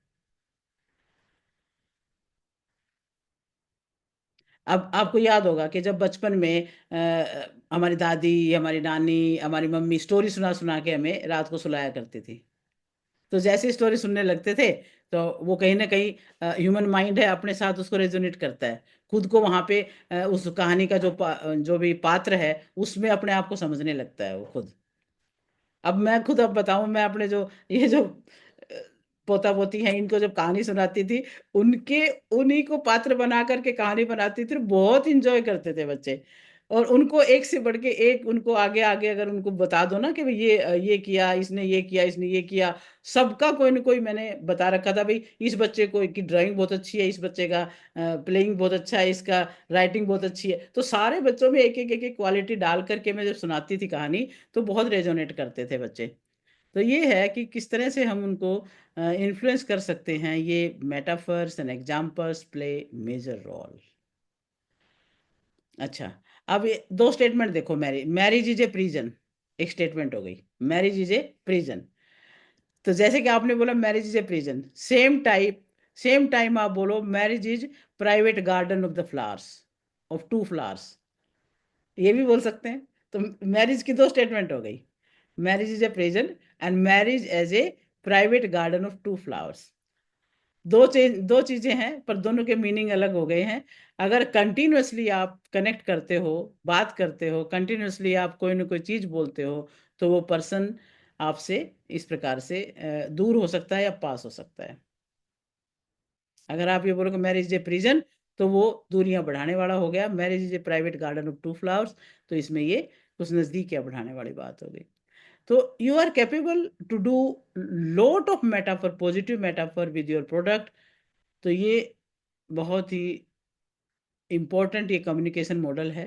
अब आपको याद होगा कि जब बचपन में हमारी दादी, हमारी नानी, हमारी मम्मी स्टोरी सुना सुना के हमें रात को सुलाया करती थी। तो जैसे स्टोरी सुनने लगते थे तो वो कहीं ना कहीं ह्यूमन माइंड है अपने साथ उसको रेजोनेट करता है, खुद को वहां पे उस कहानी का जो भी पात्र है उसमें अपने आप को समझने लगता है वो खुद। अब मैं खुद अब बताऊं, मैं अपने जो ये जो पोता पोती हैं इनको जब कहानी सुनाती थी, उनके उन्हीं को पात्र बना करके कहानी बनाती थी, बहुत इंजॉय करते थे बच्चे। और उनको एक से बढ़ के एक, उनको आगे आगे अगर उनको बता दो ना कि भाई ये किया इसने, ये किया इसने, ये किया, सबका कोई ना कोई मैंने बता रखा था। भाई इस बच्चे को की ड्राइंग बहुत अच्छी है, इस बच्चे का प्लेइंग बहुत अच्छा है, इसका राइटिंग बहुत अच्छी है, तो सारे बच्चों में एक एक क्वालिटी डाल करके मैं जब सुनाती थी कहानी तो बहुत रेजोनेट करते थे बच्चे। तो ये है कि किस तरह से हम उनको इन्फ्लुएंस कर सकते हैं। ये metaphors and examples play major role. अच्छा, अब ये दो स्टेटमेंट देखो। मैरिज इज ए प्रिजन, एक स्टेटमेंट हो गई, मैरिज इज ए प्रिजन। तो जैसे कि आपने बोला marriage is a prison, same time आप बोलो marriage is private garden of the flowers, of two flowers, ये भी बोल सकते हैं। तो मैरिज की दो स्टेटमेंट हो गई, marriage is a prison and marriage as a private garden of two flowers. दो चीजें हैं पर दोनों के मीनिंग अलग हो गए हैं। अगर कंटिन्यूअसली आप कनेक्ट करते हो, बात करते हो, कंटिन्यूअसली आप कोई ना कोई चीज बोलते हो, तो वो पर्सन आपसे इस प्रकार से दूर हो सकता है या पास हो सकता है। अगर आप ये बोलोगे मैरिज इज ए प्रिजन, तो वो दूरियां बढ़ाने वाला हो गया। Marriage is a private garden of two flowers, तो इसमें ये कुछ नजदीकियां बढ़ाने वाली बात हो गई। तो you are capable to do lot of metaphor, positive metaphor with your product. तो ये बहुत ही इंपॉर्टेंट ये कम्युनिकेशन मॉडल है।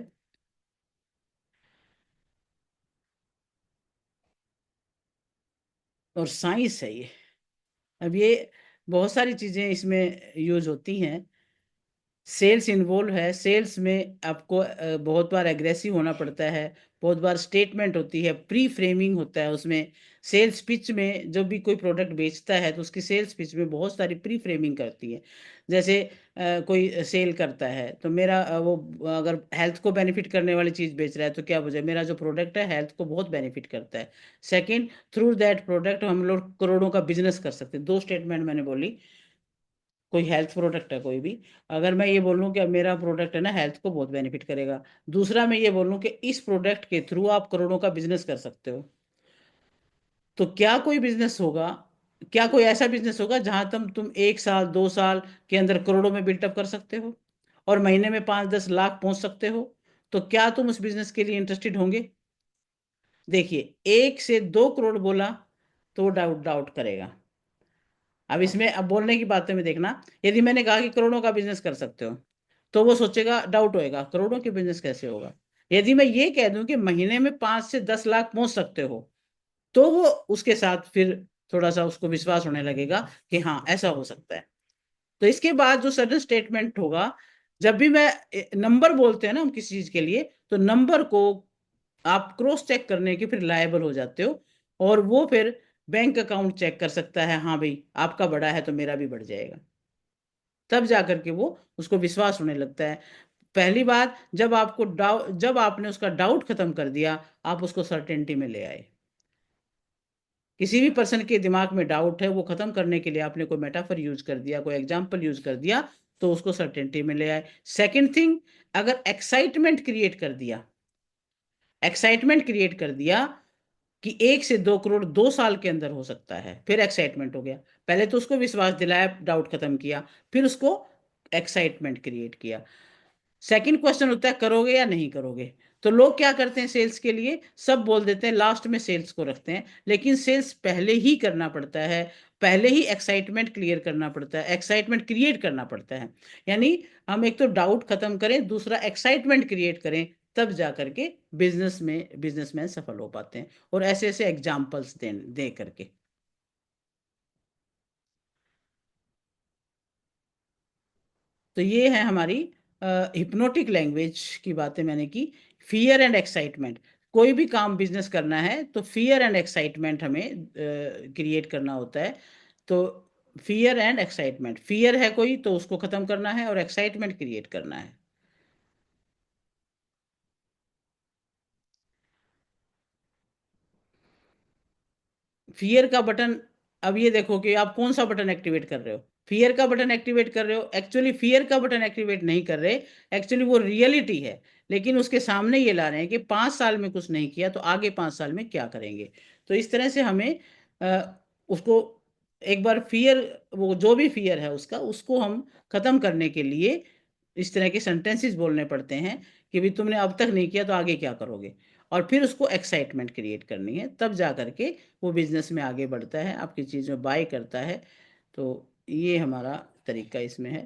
और साइंस है ये। अब ये बहुत सारी चीजें इसमें यूज होती हैं। सेल्स इन्वॉल्व है, सेल्स में आपको बहुत बार एग्रेसिव होना पड़ता है, बहुत बार स्टेटमेंट होती है, प्री फ्रेमिंग होता है उसमें। सेल्स पिच में जब भी कोई प्रोडक्ट बेचता है तो उसकी सेल्स पिच में बहुत सारी प्री फ्रेमिंग करती है। जैसे कोई सेल करता है तो मेरा वो अगर हेल्थ को बेनिफिट करने वाली चीज़ बेच रहा है तो क्या वजह, मेरा जो प्रोडक्ट है हेल्थ को बहुत बेनिफिट करता है। सेकंड, थ्रू दैट प्रोडक्ट हम लोग करोड़ों का बिजनेस कर सकते हैं। दो स्टेटमेंट मैंने बोली, कोई हेल्थ प्रोडक्ट है कोई भी, अगर मैं ये बोलूँ कि अब मेरा प्रोडक्ट है ना हेल्थ को बहुत बेनिफिट करेगा, दूसरा मैं ये बोलूँ कि इस प्रोडक्ट के थ्रू आप करोड़ों का बिजनेस कर सकते हो, तो क्या कोई बिजनेस होगा, क्या कोई ऐसा बिजनेस होगा जहां तुम 1 साल 2 साल के अंदर करोड़ों में बिल्टअप कर सकते हो और महीने में 5-10 लाख पहुंच सकते हो? तो क्या तुम उस बिजनेस के लिए इंटरेस्टेड होंगे? देखिए, 1 से 2 करोड़ बोला तो वो डाउट डाउट करेगा। अब इसमें अब बोलने की बातें में देखना, यदि मैंने कहा कि करोड़ों का बिजनेस कर सकते हो, तो वो सोचेगा, डाउट होएगा, करोड़ों के बिजनेस कैसे होगा? यदि मैं ये कह दूं कि महीने में 5 से 10 लाख पहुंच सकते हो, तो वो उसके साथ फिर थोड़ा सा उसको विश्वास होने लगेगा कि हाँ ऐसा हो सकता है। तो इसके बाद जो सडन स्टेटमेंट होगा, जब भी मैं नंबर बोलते हैं ना हम किसी चीज के लिए, तो नंबर को आप क्रॉस चेक करने के फिर लायबल हो जाते हो, और वो फिर बैंक अकाउंट चेक कर सकता है, हाँ भाई आपका बढ़ा है तो मेरा भी बढ़ जाएगा, तब जाकर के वो उसको विश्वास होने लगता है। पहली बात, जब आपने उसका डाउट खत्म कर दिया, आप उसको सर्टेनिटी में ले आए। किसी भी पर्सन के दिमाग में डाउट है, वो खत्म करने के लिए आपने कोई मेटाफर यूज कर दिया, कोई एग्जाम्पल यूज कर दिया, तो उसको सर्टेनिटी में ले आए। सेकंड थिंग, अगर एक्साइटमेंट क्रिएट कर दिया कि 1 से 2 करोड़ 2 साल के अंदर हो सकता है, फिर एक्साइटमेंट हो गया। पहले तो उसको विश्वास दिलाया, डाउट खत्म किया, फिर उसको एक्साइटमेंट क्रिएट किया। सेकंड क्वेश्चन होता है करोगे या नहीं करोगे? तो लोग क्या करते हैं सेल्स के लिए, सब बोल देते हैं, लास्ट में सेल्स को रखते हैं, लेकिन सेल्स पहले ही करना पड़ता है, पहले ही एक्साइटमेंट क्लियर करना पड़ता है, एक्साइटमेंट क्रिएट करना पड़ता है। यानी हम एक तो डाउट खत्म करें, दूसरा एक्साइटमेंट क्रिएट करें, तब जा करके बिजनेसमैन सफल हो पाते हैं। और ऐसे ऐसे एग्जाम्पल्स दे करके। तो ये है हमारी हिप्नोटिक लैंग्वेज की बातें मैंने की। फियर एंड एक्साइटमेंट, कोई भी काम बिजनेस करना है तो फियर एंड एक्साइटमेंट हमें क्रिएट करना होता है। तो फियर एंड एक्साइटमेंट, फियर है कोई तो उसको खत्म करना है, और एक्साइटमेंट क्रिएट करना है। फियर का बटन, अब ये देखो कि आप कौन सा बटन एक्टिवेट कर रहे हो। फियर का बटन एक्टिवेट कर रहे हो, एक्चुअली फियर का बटन एक्टिवेट नहीं कर रहे, एक्चुअली वो रियलिटी है, लेकिन उसके सामने ये ला रहे हैं कि 5 साल में कुछ नहीं किया तो आगे 5 साल में क्या करेंगे। तो इस तरह से हमें उसको एक बार फियर, वो जो भी फियर है उसको हम खत्म करने के लिए इस तरह के सेंटेंसेस बोलने पड़ते हैं कि भी तुमने अब तक नहीं किया तो आगे क्या करोगे, और फिर उसको एक्साइटमेंट क्रिएट करनी है, तब जा करके वो बिजनेस में आगे बढ़ता है, आपकी चीज़ में बाय करता है। तो ये हमारा तरीका इसमें है।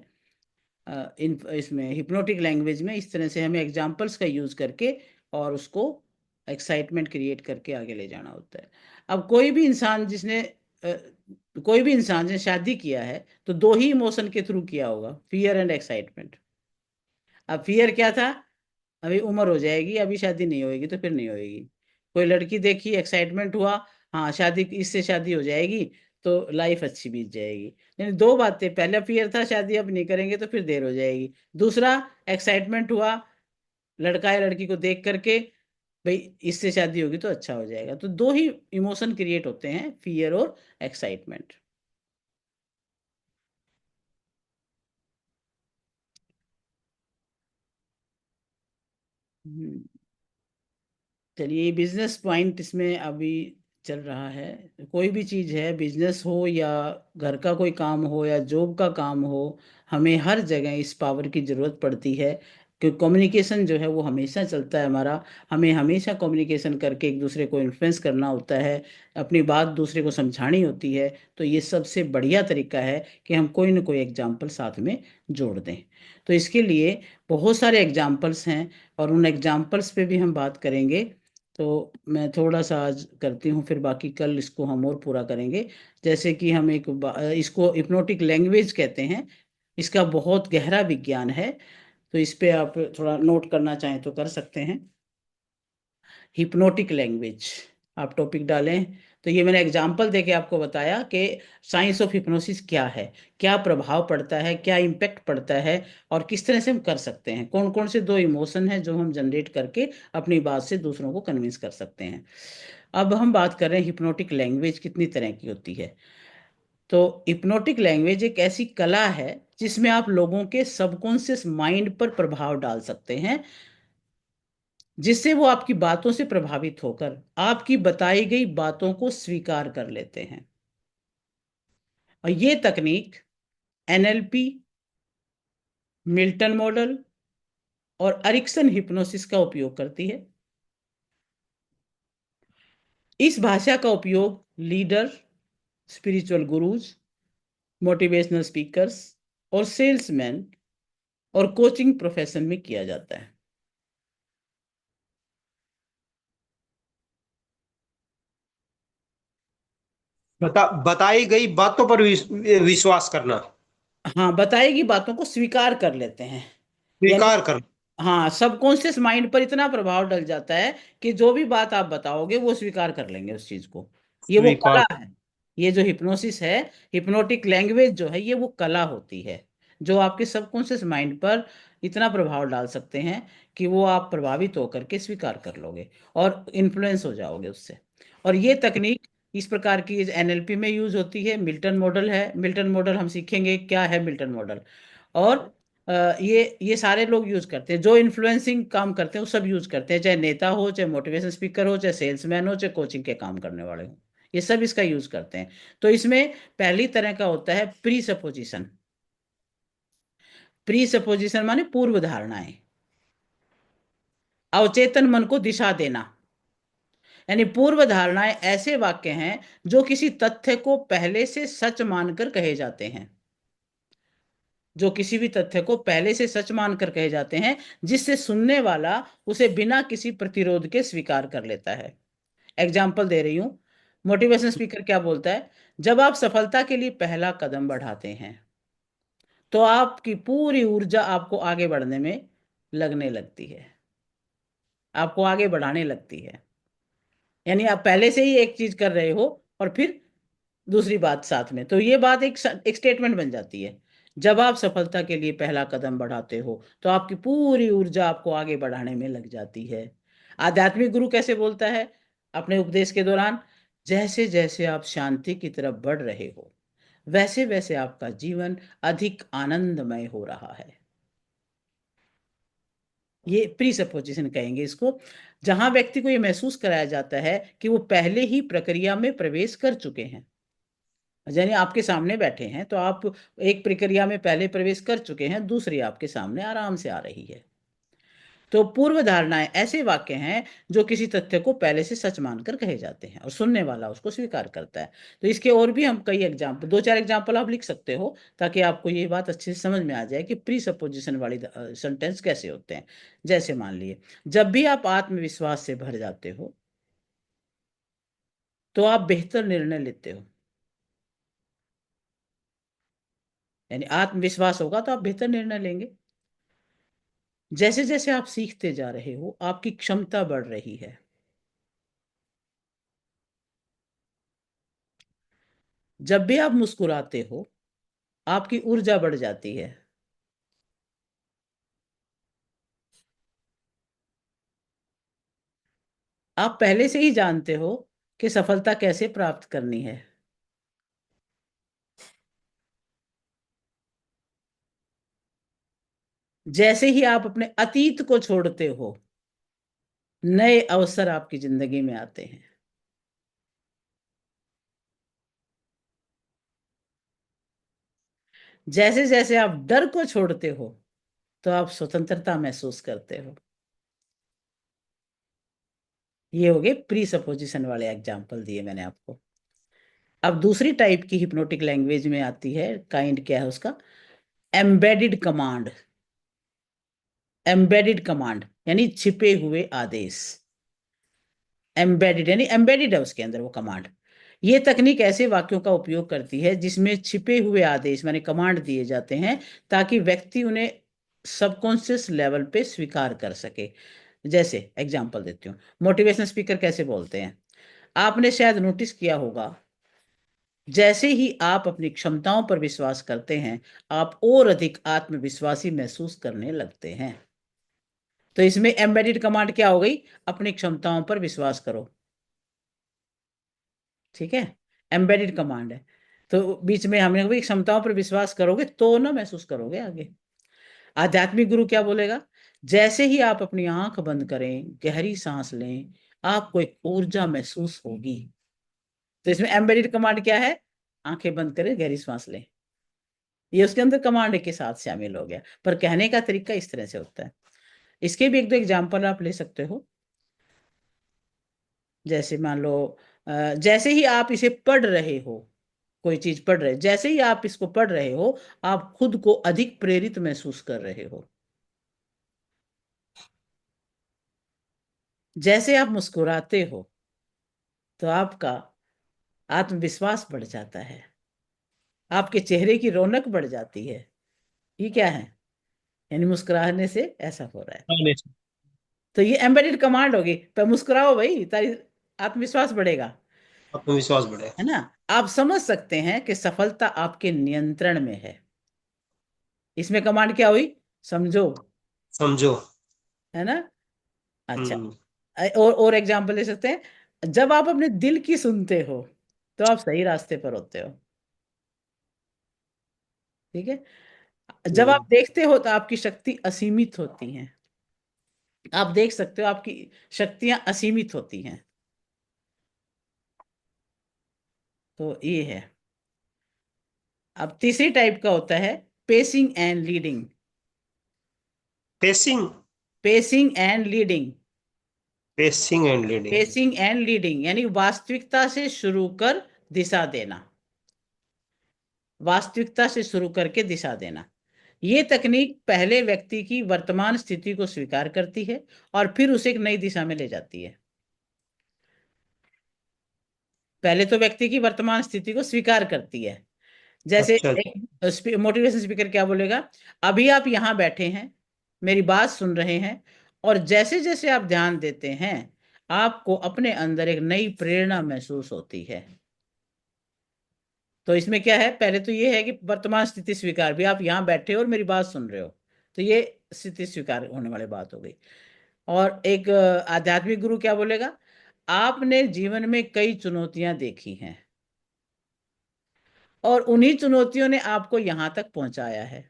इन इसमें हिप्नोटिक लैंग्वेज में इस तरह से हमें एग्जाम्पल्स का यूज़ करके और उसको एक्साइटमेंट क्रिएट करके आगे ले जाना होता है। अब कोई भी इंसान जिसने शादी किया है, तो दो ही इमोशन के थ्रू किया होगा, फियर एंड एक्साइटमेंट। अब फियर क्या था, अभी उम्र हो जाएगी, अभी शादी नहीं होएगी तो फिर नहीं होएगी। कोई लड़की देखी, एक्साइटमेंट हुआ, हाँ शादी, इससे शादी हो जाएगी तो लाइफ अच्छी बीत जाएगी। यानी दो बातें, पहला फियर था शादी अब नहीं करेंगे तो फिर देर हो जाएगी, दूसरा एक्साइटमेंट हुआ लड़का या लड़की को देख करके, भाई इससे शादी होगी तो अच्छा हो जाएगा। तो दो ही इमोशन क्रिएट होते हैं, फियर और एक्साइटमेंट। चलिए, बिजनेस पॉइंट इसमें अभी चल रहा है। कोई भी चीज़ है, बिजनेस हो या घर का कोई काम हो या जॉब का काम हो, हमें हर जगह इस पावर की ज़रूरत पड़ती है कि कम्युनिकेशन जो है वो हमेशा चलता है हमारा। हमें हमेशा कम्युनिकेशन करके एक दूसरे को इन्फ्लुएंस करना होता है, अपनी बात दूसरे को समझानी होती है। तो ये सबसे बढ़िया तरीका है कि हम कोई ना कोई एग्जाम्पल साथ में जोड़ दें। तो इसके लिए बहुत सारे एग्जाम्पल्स हैं, और उन एग्जाम्पल्स पे भी हम बात करेंगे। तो मैं थोड़ा सा आज करती हूँ, फिर बाकी कल इसको हम और पूरा करेंगे। जैसे कि हम इसको हिप्नोटिक लैंग्वेज कहते हैं, इसका बहुत गहरा विज्ञान है। तो इस पे आप थोड़ा नोट करना चाहें तो कर सकते हैं। हिप्नोटिक लैंग्वेज, आप टॉपिक डालें। तो ये मैंने एग्जांपल देके आपको बताया कि साइंस ऑफ हिप्नोसिस क्या है, क्या प्रभाव पड़ता है, क्या इम्पेक्ट पड़ता है, और किस तरह से हम कर सकते हैं, कौन कौन से दो इमोशन हैं जो हम जनरेट करके अपनी बात से दूसरों को कन्विंस कर सकते हैं। अब हम बात कर रहे हैं हिप्नोटिक लैंग्वेज कितनी तरह की होती है। तो हिप्नोटिक लैंग्वेज एक ऐसी कला है जिसमें आप लोगों के सबकॉन्शियस माइंड पर प्रभाव डाल सकते हैं, जिससे वो आपकी बातों से प्रभावित होकर आपकी बताई गई बातों को स्वीकार कर लेते हैं। और ये तकनीक एनएलपी, मिल्टन मॉडल और एरिक्सन हिप्नोसिस का उपयोग करती है। इस भाषा का उपयोग leader, spiritual gurus, motivational speakers और सेल्समैन और कोचिंग प्रोफेशन में किया जाता है।
बताई गई बातों पर विश्वास करना।
हाँ, बताई गई बातों को स्वीकार कर लेते हैं। यानी
स्वीकार करना।
हाँ, सबकॉन्शियस माइंड पर इतना प्रभाव डल जाता है कि जो भी बात आप बताओगे वो स्वीकार कर लेंगे उस चीज को। ये वो
स्वीकार।
कला है। ये जो हिप्नोसिस है, हिप्नोटिक लैंग्वेज जो है, ये वो कला होती है जो आपके सबकॉन्शियस माइंड पर इतना प्रभाव डाल सकते हैं कि वो आप प्रभावित होकर के स्वीकार कर लोगे और इन्फ्लुएंस हो जाओगे उससे। और ये तकनीक इस प्रकार की एनएलपी में यूज होती है। मिल्टन मॉडल है। मिल्टन मॉडल हम सीखेंगे क्या है मिल्टन मॉडल। और ये सारे लोग यूज करते हैं, जो इन्फ्लुएंसिंग काम करते हैं वो सब यूज करते हैं, चाहे नेता हो, चाहे मोटिवेशन स्पीकर हो, चाहे सेल्समैन हो, चाहे कोचिंग के काम करने वाले हो, ये सब इसका यूज करते हैं। तो इसमें पहली तरह का होता है प्री सपोजिशन। प्री सपोजिशन माने पूर्व धारणाएं, अवचेतन मन को दिशा देना। यानी पूर्व धारणाएं ऐसे वाक्य हैं जो किसी तथ्य को पहले से सच मानकर कहे जाते हैं, जो किसी भी तथ्य को पहले से सच मानकर कहे जाते हैं, जिससे सुनने वाला उसे बिना किसी प्रतिरोध के स्वीकार कर लेता है। एग्जाम्पल दे रही हूं। मोटिवेशन स्पीकर क्या बोलता है? जब आप सफलता के लिए पहला कदम बढ़ाते हैं तो आपकी पूरी ऊर्जा आपको आगे बढ़ने में लगने लगती है, आपको आगे बढ़ाने लगती है। यानी आप पहले से ही एक चीज कर रहे हो और फिर दूसरी बात साथ में, तो ये बात एक स्टेटमेंट बन जाती है। जब आप सफलता के लिए पहला कदम बढ़ाते हो तो आपकी पूरी ऊर्जा आपको आगे बढ़ाने में लग जाती है। आध्यात्मिक गुरु कैसे बोलता है अपने उपदेश के दौरान? जैसे जैसे आप शांति की तरफ बढ़ रहे हो, वैसे वैसे आपका जीवन अधिक आनंदमय हो रहा है। ये प्री सपोजिशन कहेंगे इसको, जहां व्यक्ति को ये महसूस कराया जाता है कि वो पहले ही प्रक्रिया में प्रवेश कर चुके हैं। यानी आपके सामने बैठे हैं तो आप एक प्रक्रिया में पहले प्रवेश कर चुके हैं, दूसरी आपके सामने आराम से आ रही है। तो पूर्व धारणाएं ऐसे वाक्य हैं जो किसी तथ्य को पहले से सच मानकर कहे जाते हैं और सुनने वाला उसको स्वीकार करता है। तो इसके और भी हम कई एग्जाम्पल, दो चार एग्जाम्पल आप लिख सकते हो ताकि आपको ये बात अच्छे से समझ में आ जाए कि प्री सपोजिशन वाली सेंटेंस कैसे होते हैं। जैसे मान लिए, जब भी आप आत्मविश्वास से भर जाते हो तो आप बेहतर निर्णय लेते हो। यानी आत्मविश्वास होगा तो आप बेहतर निर्णय लेंगे। जैसे जैसे आप सीखते जा रहे हो आपकी क्षमता बढ़ रही है। जब भी आप मुस्कुराते हो आपकी ऊर्जा बढ़ जाती है। आप पहले से ही जानते हो कि सफलता कैसे प्राप्त करनी है। जैसे ही आप अपने अतीत को छोड़ते हो नए अवसर आपकी जिंदगी में आते हैं। जैसे जैसे आप डर को छोड़ते हो तो आप स्वतंत्रता महसूस करते हो। ये हो गए प्री सपोजिशन वाले एग्जाम्पल दिए मैंने आपको। अब दूसरी टाइप की हिप्नोटिक लैंग्वेज में आती है, काइंड क्या है उसका? Embedded command. एम्बेडेड कमांड यानी छिपे हुए आदेश। एम्बेडेड यानी एम्बेडेड है उसके अंदर वो कमांड। ये तकनीक ऐसे वाक्यों का उपयोग करती है जिसमें छिपे हुए आदेश माने कमांड दिए जाते हैं ताकि व्यक्ति उन्हें सबकॉन्शियस लेवल पे स्वीकार कर सके। जैसे एग्जांपल देती हूँ। मोटिवेशनल स्पीकर कैसे बोलते हैं? आपने शायद नोटिस किया होगा, जैसे ही आप अपनी क्षमताओं पर विश्वास करते हैं आप और अधिक आत्मविश्वासी महसूस करने लगते हैं। तो इसमें एम्बेडेड कमांड क्या हो गई? अपनी क्षमताओं पर विश्वास करो। ठीक है, एम्बेडेड कमांड है। तो बीच में हमने कहा भाई क्षमताओं पर विश्वास करोगे तो ना महसूस करोगे आगे। आध्यात्मिक गुरु क्या बोलेगा, जैसे ही आप अपनी आंख बंद करें, गहरी सांस लें, आपको एक ऊर्जा महसूस होगी। तो इसमें एम्बेडेड कमांड क्या है, आंखें बंद करें, गहरी सांस लें, ये उसके अंदर कमांड के साथ शामिल हो गया, पर कहने का तरीका इस तरह से होता है। इसके भी एक दो एग्जाम्पल आप ले सकते हो। जैसे मान लो जैसे ही आप इसे पढ़ रहे हो, कोई चीज पढ़ रहे, जैसे ही आप इसको पढ़ रहे हो, आप खुद को अधिक प्रेरित महसूस कर रहे हो। जैसे आप मुस्कुराते हो तो आपका आत्मविश्वास बढ़ जाता है, आपके चेहरे की रौनक बढ़ जाती है। ये क्या है, यानी मुस्कुराने से ऐसा हो रहा है।
हाँ, नेचर।
तो ये एम्बेडेड कमांड होगी, पर मुस्कुराओ भाई, तारी आत्मविश्वास बढ़ेगा,
आत्मविश्वास बढ़े।
है ना। आप समझ सकते हैं कि सफलता आपके नियंत्रण में है। इसमें कमांड क्या हुई, समझो,
समझो।
है ना। अच्छा,
हम्म।
और एग्जांपल ले सकते हैं, जब आप अपने दिल की सुनते हो तो आप सही रास्ते पर होते हो। ठीक है। जब आप
हम्म।
देखते हो तो आपकी शक्ति असीमित होती है। आप देख सकते हो आपकी शक्तियां असीमित होती हैं। तो ये है। अब तीसरी टाइप का होता है pacing and leading.
Pacing.
Pacing and leading.
Pacing and leading.
Pacing and leading यानी वास्तविकता से शुरू कर दिशा देना, वास्तविकता से शुरू करके दिशा देना। ये तकनीक पहले व्यक्ति की वर्तमान स्थिति को स्वीकार करती है और फिर उसे एक नई दिशा में ले जाती है। पहले तो व्यक्ति की वर्तमान स्थिति को स्वीकार करती है। जैसे
अच्छा।
एक मोटिवेशन स्पीकर क्या बोलेगा, अभी आप यहाँ बैठे हैं, मेरी बात सुन रहे हैं, और जैसे जैसे आप ध्यान देते हैं, आपको अपने अंदर एक नई प्रेरणा महसूस होती है। तो इसमें क्या है, पहले तो ये है कि वर्तमान स्थिति स्वीकार, भी आप यहाँ बैठे हो और मेरी बात सुन रहे हो, तो ये स्थिति स्वीकार होने वाली बात हो गई। और एक आध्यात्मिक गुरु क्या बोलेगा, आपने जीवन में कई चुनौतियां देखी हैं और उन्हीं चुनौतियों ने आपको यहां तक पहुंचाया है।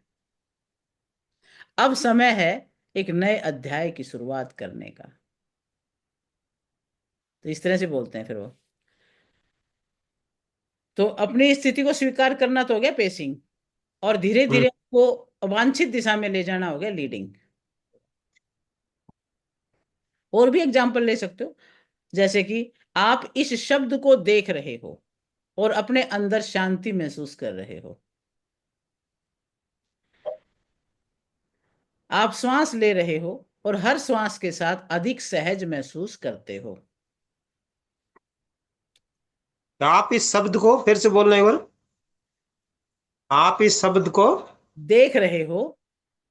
अब समय है एक नए अध्याय की शुरुआत करने का। तो इस तरह से बोलते हैं फिर वो। तो अपनी स्थिति को स्वीकार करना तो हो गया पेसिंग, और धीरे
हम्म।
धीरे को वांछित दिशा में ले जाना हो गया लीडिंग। और भी एग्जाम्पल ले सकते हो, जैसे कि आप इस शब्द को देख रहे हो और अपने अंदर शांति महसूस कर रहे हो। आप श्वास ले रहे हो और हर श्वास के साथ अधिक सहज महसूस करते हो।
आप इस शब्द को फिर से बोलना एक बार। आप इस शब्द को
देख रहे हो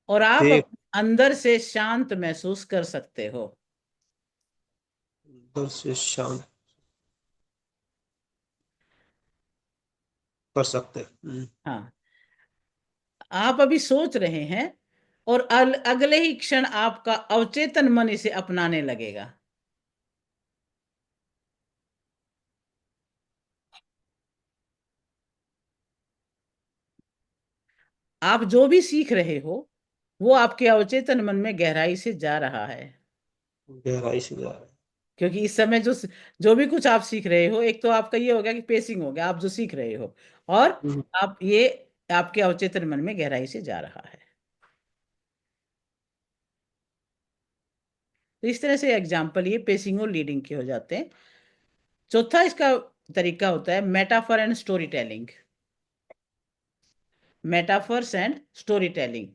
और आप
देख,
अपने अंदर से शांत महसूस कर सकते हो।
अंदर से शांत कर सकते हैं।
हाँ, आप अभी सोच रहे हैं और अगले ही क्षण आपका अवचेतन मन इसे अपनाने लगेगा। आप जो भी सीख रहे हो वो आपके अवचेतन मन में गहराई से जा रहा है।
गहराई से जा रहा है।
क्योंकि इस समय जो भी कुछ आप सीख रहे हो, एक तो आपका ये हो गया कि पेसिंग हो गया, आप जो सीख रहे हो, और
हम्म।
आप ये आपके अवचेतन मन में गहराई से जा रहा है। तो इस तरह से एग्जाम्पल ये पेसिंग और लीडिंग के हो जाते हैं। चौथा इसका तरीका होता है metaphor and story telling. Metaphors and story telling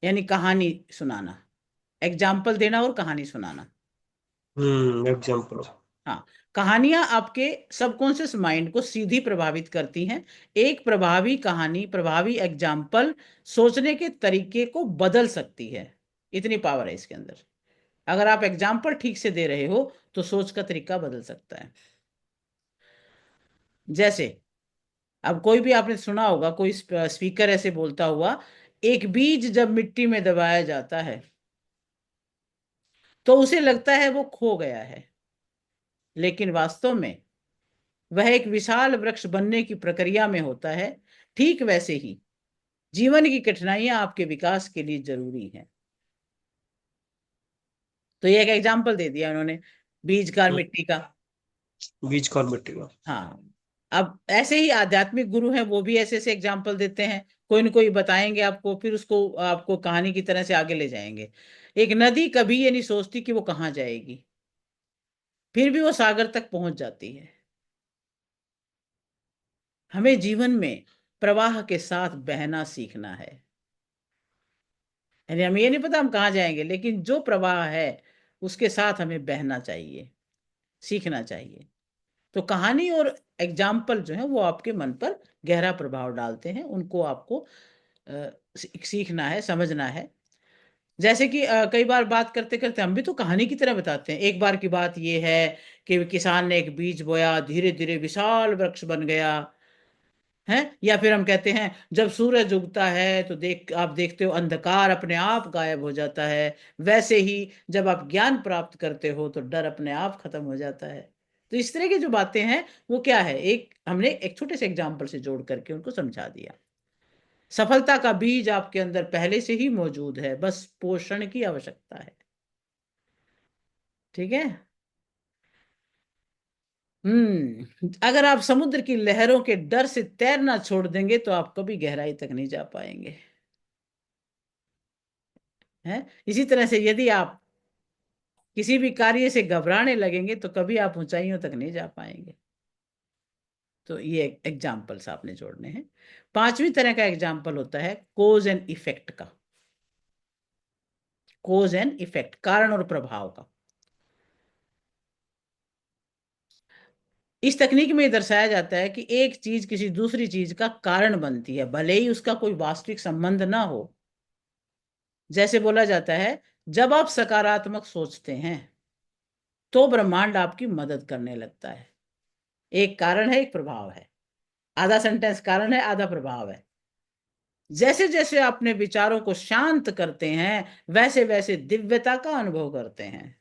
यानी कहानी सुनाना, एग्जाम्पल देना और कहानी सुनाना।
एग्जाम्पल।
हाँ, कहानियां आपके सबकॉन्शियस माइंड को सीधी प्रभावित करती हैं। एक प्रभावी कहानी, प्रभावी एग्जाम्पल सोचने के तरीके को बदल सकती है। इतनी पावर है इसके अंदर। अगर आप एग्जाम्पल ठीक से दे रहे हो तो सोच का तरीका बदल सकता है। जैसे अब कोई भी आपने सुना होगा, कोई स्पीकर ऐसे बोलता हुआ, एक बीज जब मिट्टी में दबाया जाता है तो उसे लगता है वो खो गया है, लेकिन वास्तव में वह एक विशाल वृक्ष बनने की प्रक्रिया में होता है, ठीक वैसे ही जीवन की कठिनाइयां आपके विकास के लिए जरूरी हैं। तो ये एक एग्जाम्पल दे दिया उन्होंने, बीज का और मिट्टी का।
बीज कौन मिट्टी का।
हाँ, अब ऐसे ही आध्यात्मिक गुरु हैं, वो भी ऐसे ऐसे एग्जाम्पल देते हैं, कोई न कोई बताएंगे आपको, फिर उसको आपको कहानी की तरह से आगे ले जाएंगे। एक नदी कभी ये नहीं सोचती कि वो कहाँ जाएगी, फिर भी वो सागर तक पहुंच जाती है। हमें जीवन में प्रवाह के साथ बहना सीखना है। यानी हमें ये नहीं पता हम कहाँ जाएंगे, लेकिन जो प्रवाह है उसके साथ हमें बहना चाहिए, सीखना चाहिए। तो कहानी और एग्जाम्पल जो है वो आपके मन पर गहरा प्रभाव डालते हैं, उनको आपको सीखना है, समझना है। जैसे कि कई बार बात करते करते हम भी तो कहानी की तरह बताते हैं। एक बार की बात ये है कि किसान ने एक बीज बोया, धीरे धीरे विशाल वृक्ष बन गया है। या फिर हम कहते हैं जब सूरज उगता है तो आप देखते हो अंधकार अपने आप गायब हो जाता है। वैसे ही जब आप ज्ञान प्राप्त करते हो तो डर अपने आप खत्म हो जाता है। तो इस तरह की जो बातें हैं वो क्या है, एक हमने एक छोटे से एग्जाम्पल से जोड़ करके उनको समझा दिया। सफलता का बीज आपके अंदर पहले से ही मौजूद है, बस पोषण की आवश्यकता है। ठीक है। अगर आप समुद्र की लहरों के डर से तैरना छोड़ देंगे तो आप कभी गहराई तक नहीं जा पाएंगे। है, इसी तरह से यदि आप किसी भी कार्य से घबराने लगेंगे तो कभी आप ऊंचाइयों तक नहीं जा पाएंगे। तो ये एग्जाम्पल्स आपने जोड़ने हैं। पांचवी तरह का एग्जाम्पल होता है कोज एंड इफेक्ट का। कोज एंड इफेक्ट, कारण और प्रभाव का। इस तकनीक में दर्शाया जाता है कि एक चीज किसी दूसरी चीज का कारण बनती है, भले ही उसका कोई वास्तविक संबंध ना हो। जैसे बोला जाता है, जब आप सकारात्मक सोचते हैं तो ब्रह्मांड आपकी मदद करने लगता है। एक कारण है, एक प्रभाव है। आधा सेंटेंस कारण है, आधा प्रभाव है। जैसे जैसे अपने विचारों को शांत करते हैं वैसे वैसे दिव्यता का अनुभव करते हैं।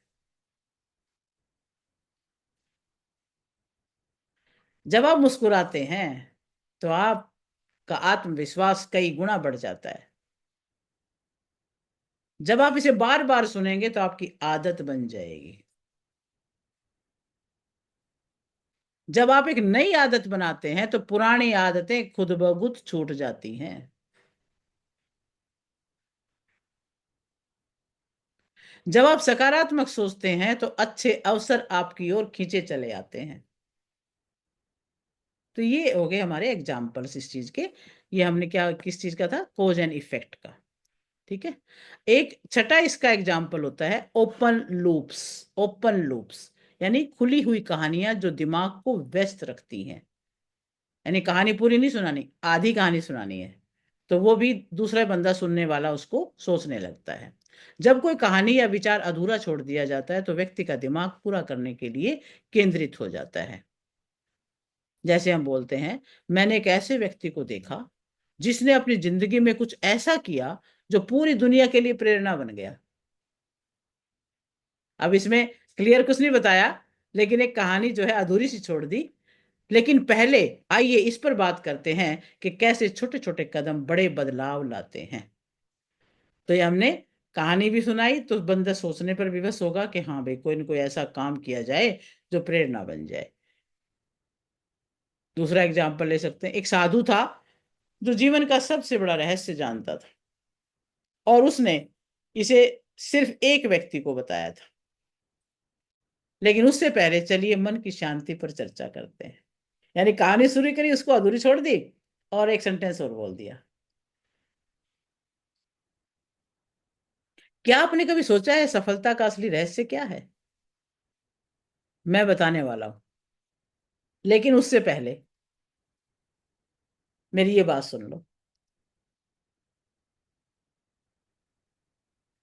जब आप मुस्कुराते हैं तो आपका आत्मविश्वास कई गुना बढ़ जाता है। जब आप इसे बार बार सुनेंगे तो आपकी आदत बन जाएगी। जब आप एक नई आदत बनाते हैं तो पुरानी आदतें खुद ब खुद छूट जाती हैं। जब आप सकारात्मक सोचते हैं तो अच्छे अवसर आपकी ओर खींचे चले आते हैं। तो ये हो गए हमारे एग्जाम्पल्स इस चीज के। ये हमने क्या, किस चीज का था, कोज एंड इफेक्ट का। ठीक है। एक छठा इसका एग्जाम्पल होता है ओपन लूप्स। ओपन लूप्स यानी खुली हुई कहानियां जो दिमाग को व्यस्त रखती हैं। यानी कहानी पूरी नहीं सुनानी, आधी कहानी सुनानी है, तो वो भी दूसरा बंदा सुनने वाला उसको सोचने लगता है। जब कोई कहानी या विचार अधूरा छोड़ दिया जाता है तो व्यक्ति का दिमाग पूरा करने के लिए केंद्रित हो जाता है। जैसे हम बोलते हैं, मैंने एक ऐसे व्यक्ति को देखा जिसने अपनी जिंदगी में कुछ ऐसा किया जो पूरी दुनिया के लिए प्रेरणा बन गया। अब इसमें क्लियर कुछ नहीं बताया, लेकिन एक कहानी जो है अधूरी सी छोड़ दी। लेकिन पहले आइए इस पर बात करते हैं कि कैसे छोटे छोटे कदम बड़े बदलाव लाते हैं। तो ये हमने कहानी भी सुनाई तो बंदा सोचने पर विवश होगा कि हाँ भाई, कोई ना कोई ऐसा काम किया जाए जो प्रेरणा बन जाए। दूसरा एग्जाम्पल ले सकते हैं, एक साधु था जो जीवन का सबसे बड़ा रहस्य जानता था, और उसने इसे सिर्फ एक व्यक्ति को बताया था। लेकिन उससे पहले चलिए मन की शांति पर चर्चा करते हैं। यानी कहानी शुरू करी, उसको अधूरी छोड़ दी और एक सेंटेंस और बोल दिया। क्या आपने कभी सोचा है सफलता का असली रहस्य क्या है? मैं बताने वाला हूं, लेकिन उससे पहले मेरी ये बात सुन लो।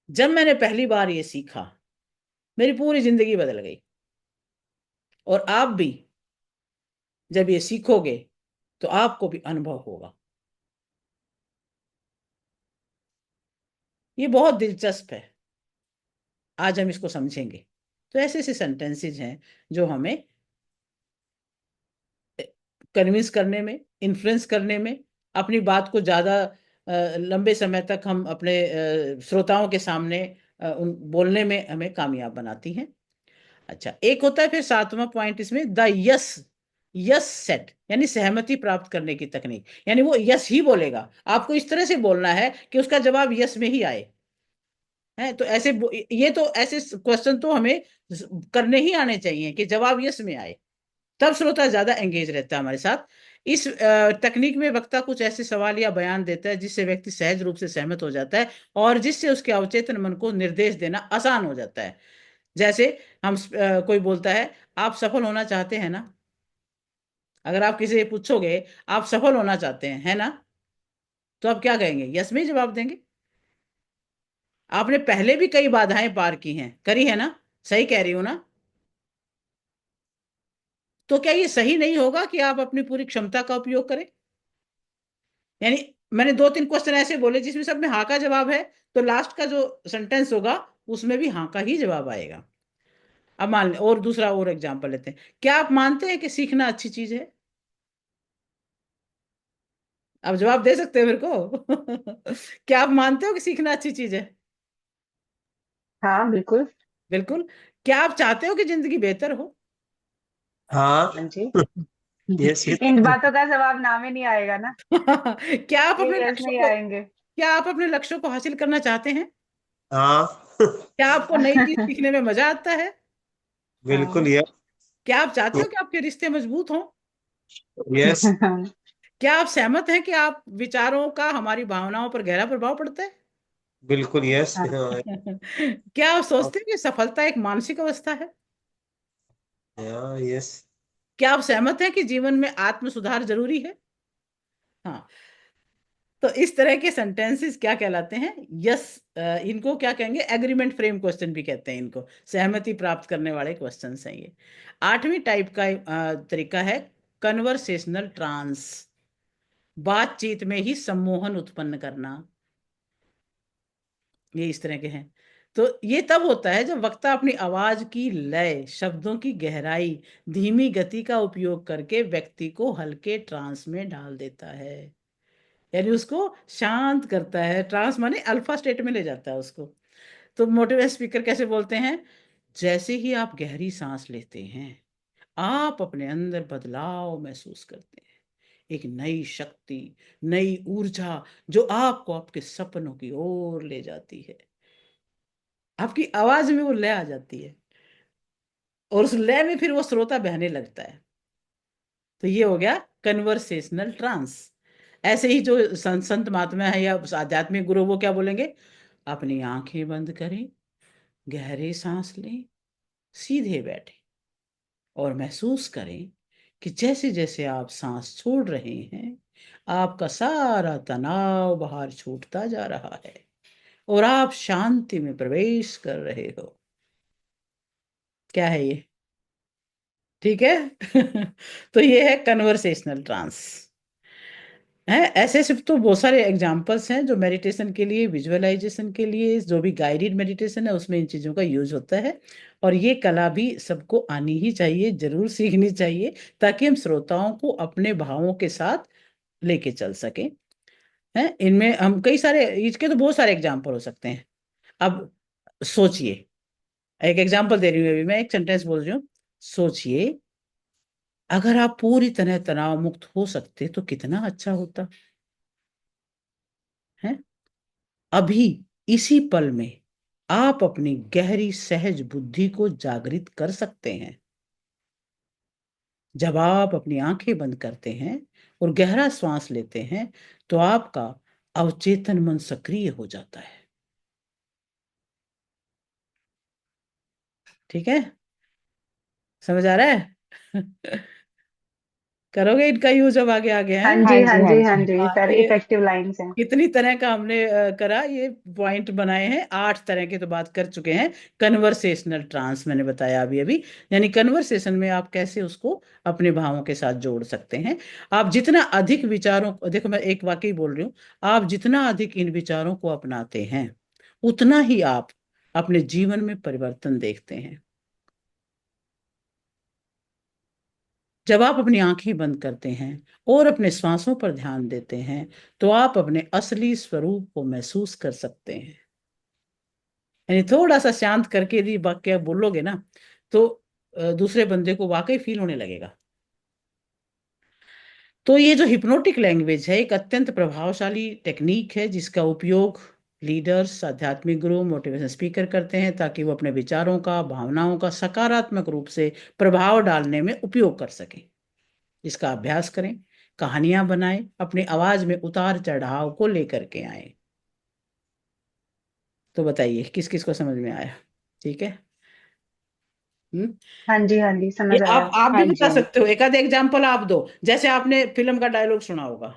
जब मैंने पहली बार ये सीखा, मेरी पूरी जिंदगी बदल गई। और आप भी जब ये सीखोगे तो आपको भी अनुभव होगा। ये बहुत दिलचस्प है, आज हम इसको समझेंगे। तो ऐसे ऐसे सेंटेंसेस हैं जो हमें कन्विंस करने में, इन्फ्लुएंस करने में, अपनी बात को ज्यादा लंबे समय तक हम अपने श्रोताओं के सामने उन बोलने में हमें कामयाब बनाती हैं। अच्छा, एक होता है फिर सातवां पॉइंट इसमें, द यस, यस सेट, यानी सहमति प्राप्त करने की तकनीक। यानी वो यस ही बोलेगा, आपको इस तरह से बोलना है कि उसका जवाब यस में ही आए। है तो ऐसे ये तो ऐसे क्वेश्चन तो हमें करने ही आने चाहिए कि जवाब यस में आए, तब श्रोता ज्यादा एंगेज रहता है हमारे साथ। इस तकनीक में वक्ता कुछ ऐसे सवाल या बयान देता है जिससे व्यक्ति सहज रूप से सहमत हो जाता है और जिससे उसके अवचेतन मन को निर्देश देना आसान हो जाता है। जैसे हम कोई बोलता है, आप सफल होना चाहते हैं ना? अगर आप किसी से पूछोगे आप सफल होना चाहते हैं, है ना, तो आप क्या कहेंगे? यस में ही जवाब देंगे। आपने पहले भी कई बाधाएं पार की हैं, करी है ना? सही कह रही हूं ना? तो क्या ये सही नहीं होगा कि आप अपनी पूरी क्षमता का उपयोग करें? यानी मैंने दो तीन क्वेश्चन ऐसे बोले जिसमें सब में हाँ का जवाब है, तो लास्ट का जो सेंटेंस होगा उसमें भी हाँ का ही जवाब आएगा। अब मान लें, और दूसरा और एग्जांपल लेते हैं। क्या आप मानते हैं कि सीखना अच्छी चीज है? आप जवाब दे सकते हो मेरे को? क्या आप मानते हो कि सीखना अच्छी चीज है?
हाँ बिल्कुल।
बिल्कुल। क्या आप चाहते हो कि जिंदगी बेहतर हो?
हाँ।
हाँ जी।
Yes yes.
इन बातों का जवाब नाम ही नहीं आएगा ना।
क्या आप
ये
अपने
यस
लक्ष्यों
नहीं
को,
आएंगे।
क्या आप अपने लक्ष्यों को हासिल करना चाहते हैं?
हाँ।
क्या आपको नई चीज सीखने में मजा आता है?
बिल्कुल
हाँ।
यस।
क्या आप चाहते हो कि आपके रिश्ते मजबूत हों?
यस।
क्या आप सहमत हैं कि आप विचारों का हमारी भावनाओं पर गहरा प्रभाव पड़ता है?
बिल्कुल यस।
हाँ।
हाँ।
क्या आप सोचते हैं कि सफलता एक मानसिक अवस्था है?
यस।
क्या आप सहमत हैं कि जीवन में आत्म सुधार जरूरी है? हाँ। तो इस तरह के सेंटेंसेस क्या कहलाते हैं? यस। इनको क्या कहेंगे? एग्रीमेंट फ्रेम क्वेश्चन भी कहते हैं इनको, सहमति प्राप्त करने वाले क्वेश्चन हैं ये। आठवीं टाइप का तरीका है कन्वर्सेशनल ट्रांस, बातचीत में ही सम्मोहन उत्पन्न करना। ये इस तरह के हैं। तो ये तब होता है जब वक्ता अपनी आवाज की लय, शब्दों की गहराई, धीमी गति का उपयोग करके व्यक्ति को हल्के ट्रांस में डाल देता है, यानी उसको शांत करता है। ट्रांस माने अल्फा स्टेट में ले जाता है उसको। तो मोटिवेशनल स्पीकर कैसे बोलते हैं? जैसे ही आप गहरी सांस लेते हैं, आप अपने अंदर बदलाव महसूस करते हैं, एक नई शक्ति, नई ऊर्जा जो आपको आपके सपनों की ओर ले जाती है। आपकी आवाज में वो लय आ जाती है और उस लय में फिर वो श्रोता बहने लगता है। तो ये हो गया कन्वर्सेशनल ट्रांस। ऐसे ही जो संत महात्मा है या आध्यात्मिक गुरु, वो क्या बोलेंगे? अपनी आंखें बंद करें, गहरे सांस लें, सीधे बैठे और महसूस करें कि जैसे जैसे आप सांस छोड़ रहे हैं, आपका सारा तनाव बाहर छूटता जा रहा है और आप शांति में प्रवेश कर रहे हो। क्या है ये? ठीक है। तो ये है कन्वर्सेशनल ट्रांस। है ऐसे सिर्फ तो बहुत सारे एग्जांपल्स हैं जो मेडिटेशन के लिए, विजुअलाइजेशन के लिए, जो भी गाइडेड मेडिटेशन है उसमें इन चीज़ों का यूज होता है। और ये कला भी सबको आनी ही चाहिए, जरूर सीखनी चाहिए, ताकि हम श्रोताओं को अपने भावों के साथ लेके चल सकें। हैं इनमें हम कई सारे, इसके तो बहुत सारे एग्जाम्पल हो सकते हैं। अब सोचिए, एक एग्जाम्पल दे रही हूँ, अभी मैं एक सेंटेंस बोल रही हूँ। सोचिए, अगर आप पूरी तरह तनाव मुक्त हो सकते तो कितना अच्छा होता है। अभी इसी पल में आप अपनी गहरी सहज बुद्धि को जागृत कर सकते हैं। जब आप अपनी आंखें बंद करते हैं और गहरा श्वास लेते हैं तो आपका अवचेतन मन सक्रिय हो जाता है। ठीक है, समझ आ रहा है? करोगे इनका यूज अब आगे आगे
हाँ
हैं?
जी
हाँ
हाँ
जी हाँ
जी हाँ
जी।
जी,
हाँ, तो
सारी
ये
इफेक्टिव लाइंस हैं।
कितनी तरह का हमने करा, ये पॉइंट बनाए हैं, 8 तरह के तो बात कर चुके हैं। कन्वर्सेशनल ट्रांस मैंने बताया अभी अभी, यानी कन्वर्सेशन में आप कैसे उसको अपने भावों के साथ जोड़ सकते हैं। आप जितना अधिक विचारों को, देखो मैं एक वाकई बोल रही हूँ, आप जितना अधिक इन विचारों को अपनाते हैं उतना ही आप अपने जीवन में परिवर्तन देखते हैं। जब आप अपनी आंखें बंद करते हैं और अपने श्वासों पर ध्यान देते हैं तो आप अपने असली स्वरूप को महसूस कर सकते हैं। यानी थोड़ा सा शांत करके यदि वाक्य बोलोगे ना तो दूसरे बंदे को वाकई फील होने लगेगा। तो ये जो हिप्नोटिक लैंग्वेज है एक अत्यंत प्रभावशाली टेक्निक है जिसका उपयोग लीडर्स, आध्यात्मिक गुरु, मोटिवेशन स्पीकर करते हैं ताकि वो अपने विचारों का, भावनाओं का सकारात्मक रूप से प्रभाव डालने में उपयोग कर सकें। इसका अभ्यास करें, कहानियां बनाएं, अपनी आवाज में उतार चढ़ाव को लेकर के आए। तो बताइए किस किस को समझ में आया? ठीक है। हम्म।
हाँ जी
ये
समझ आया।
आप भी
हाँ
बता
जी।
सकते हो, एक आध एग्जाम्पल आप दो, जैसे आपने फिल्म का डायलॉग सुना होगा,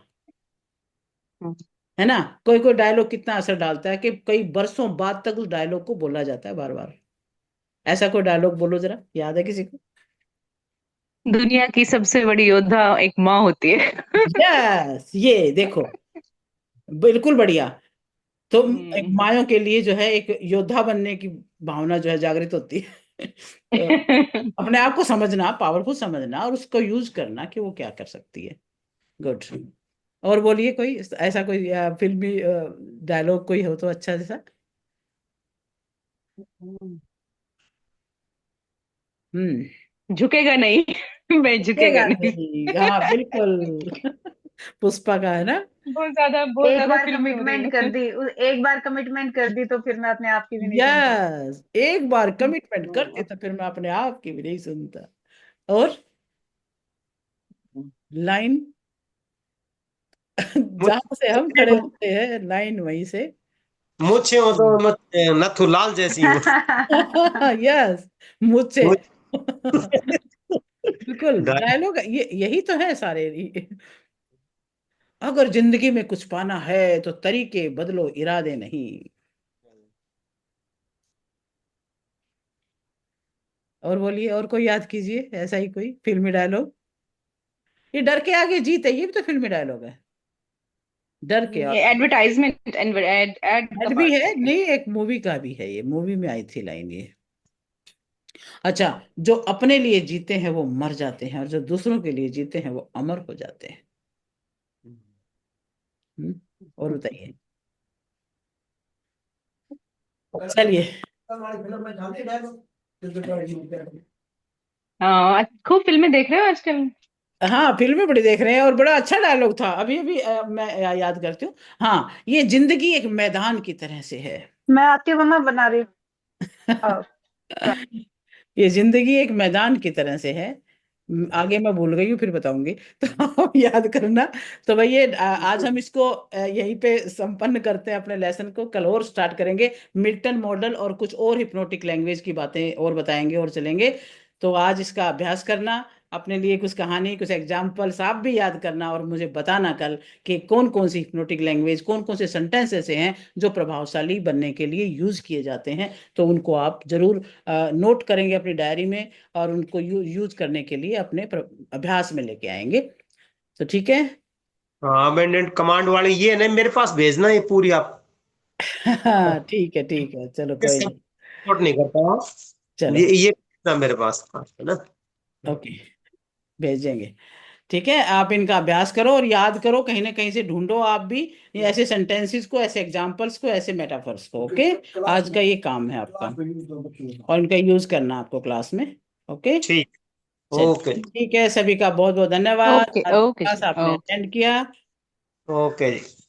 हम्म।
है ना? कोई कोई डायलॉग कितना असर डालता है कि कई बरसों बाद तक उस डायलॉग को बोला जाता है बार बार। ऐसा कोई डायलॉग बोलो जरा, याद है किसी को?
दुनिया की सबसे बड़ी योद्धा एक माँ होती है।
यस, ये देखो, बिल्कुल बढ़िया। तो एक
हम्म।
मायों के लिए जो है एक योद्धा बनने की भावना जो है जागृत होती है। तो अपने आप को समझना, पावरफुल समझना और उसको यूज करना कि वो क्या कर सकती है। गुड। और बोलिए कोई ऐसा कोई फिल्मी डायलॉग कोई हो तो अच्छा जैसा। हम्म।
झुकेगा नहीं। मैं झुकेगा
झुकेगा
नहीं।
नहीं, हाँ बिल्कुल। पुष्पा का है ना?
बहुत
एक
ज्यादा
बार
फिल्मी हो रही
कमिटमेंट कर
है।
दी, एक बार कमिटमेंट कर दी तो फिर मैं अपने आप की भी नहीं सुनता।
यस, एक बार कमिटमेंट कर दिया तो फिर मैं अपने आप की भी नहीं सुनता। और लाइन
मुझ-
जहां से हम खड़े होते हैं लाइन वहीं से।
मुझे हो तो मत नथुलाल जैसी हूँ।
यस, मुझसे।
मुझ
बिल्कुल डायलॉग ये यही तो है सारे। अगर जिंदगी में कुछ पाना है तो तरीके बदलो, इरादे नहीं। और बोलिए, और कोई याद कीजिए ऐसा ही कोई फिल्मी डायलॉग। ये डर के आगे जीत है, ये भी तो फिल्मी डायलॉग है। डर के
ये
आगे।
एडवर्टाइजमेंट एड का
ऐड भी
पार्ट
है,
है ये।
नहीं एक मूवी का भी है, ये मूवी में आई थी लाइन ये। अच्छा, जो अपने लिए जीते हैं वो मर जाते हैं और जो दूसरों के लिए जीते हैं वो अमर हो जाते हैं। और बताइए। चलिए।
हाँ, खूब फिल्में देख रहे हो आजकल।
हाँ, फिल्में बड़ी देख रहे हैं और बड़ा अच्छा डायलॉग था अभी अभी, मैं याद करती हूँ। हाँ, ये जिंदगी एक मैदान की तरह से है।
मैं आती हूँ मम्मा, बना रही हूँ।
ये जिंदगी एक मैदान की तरह से है। आगे मैं भूल गई हूँ, फिर बताऊंगी। तो आप याद करना। तो भाई ये आज हम इसको यहीं पे संपन्न करते हैं अपने लेसन को। कल और स्टार्ट करेंगे, मिल्टन मॉडल और कुछ और हिप्नोटिक लैंग्वेज की बातें और बताएंगे और चलेंगे। तो आज इसका अभ्यास करना, अपने लिए कुछ कहानी, कुछ एग्जाम्पल्स आप भी याद करना और मुझे बताना कल कि कौन कौन सी हिप्नोटिक लैंग्वेज, कौन कौन से सेंटेंस ऐसे हैं जो प्रभावशाली बनने के लिए यूज किए जाते हैं। तो उनको आप जरूर नोट करेंगे अपनी डायरी में और उनको यूज करने के लिए अपने अभ्यास में लेके आएंगे। तो ठीक है।
हाँ, अमेंडेंट कमांड वाले ये नहीं, मेरे पास भेजना ये पूरी आप।
हाँ ठीक है, ठीक है, चलो
ये
कोई
सब
नहीं।
नोट नहीं करता हूँ।
चलो,
ये भेजना मेरे पास है ना।
ओके, भेजेंगे। ठीक है, आप इनका अभ्यास करो और याद करो, कहीं ना कहीं से ढूंढो आप भी ये ऐसे सेंटेंसेस को, ऐसे एग्जांपल्स को, ऐसे मेटाफर्स को। ओके, आज का ये काम है आपका और इनका यूज करना आपको क्लास में। ओके।
ठीक। ओके।
चलिए, ठीक है, सभी का बहुत बहुत धन्यवाद,
ओके
आज
ओके
क्लास
जी,
आपने
ओके।
अटेंड किया।
ओके जी।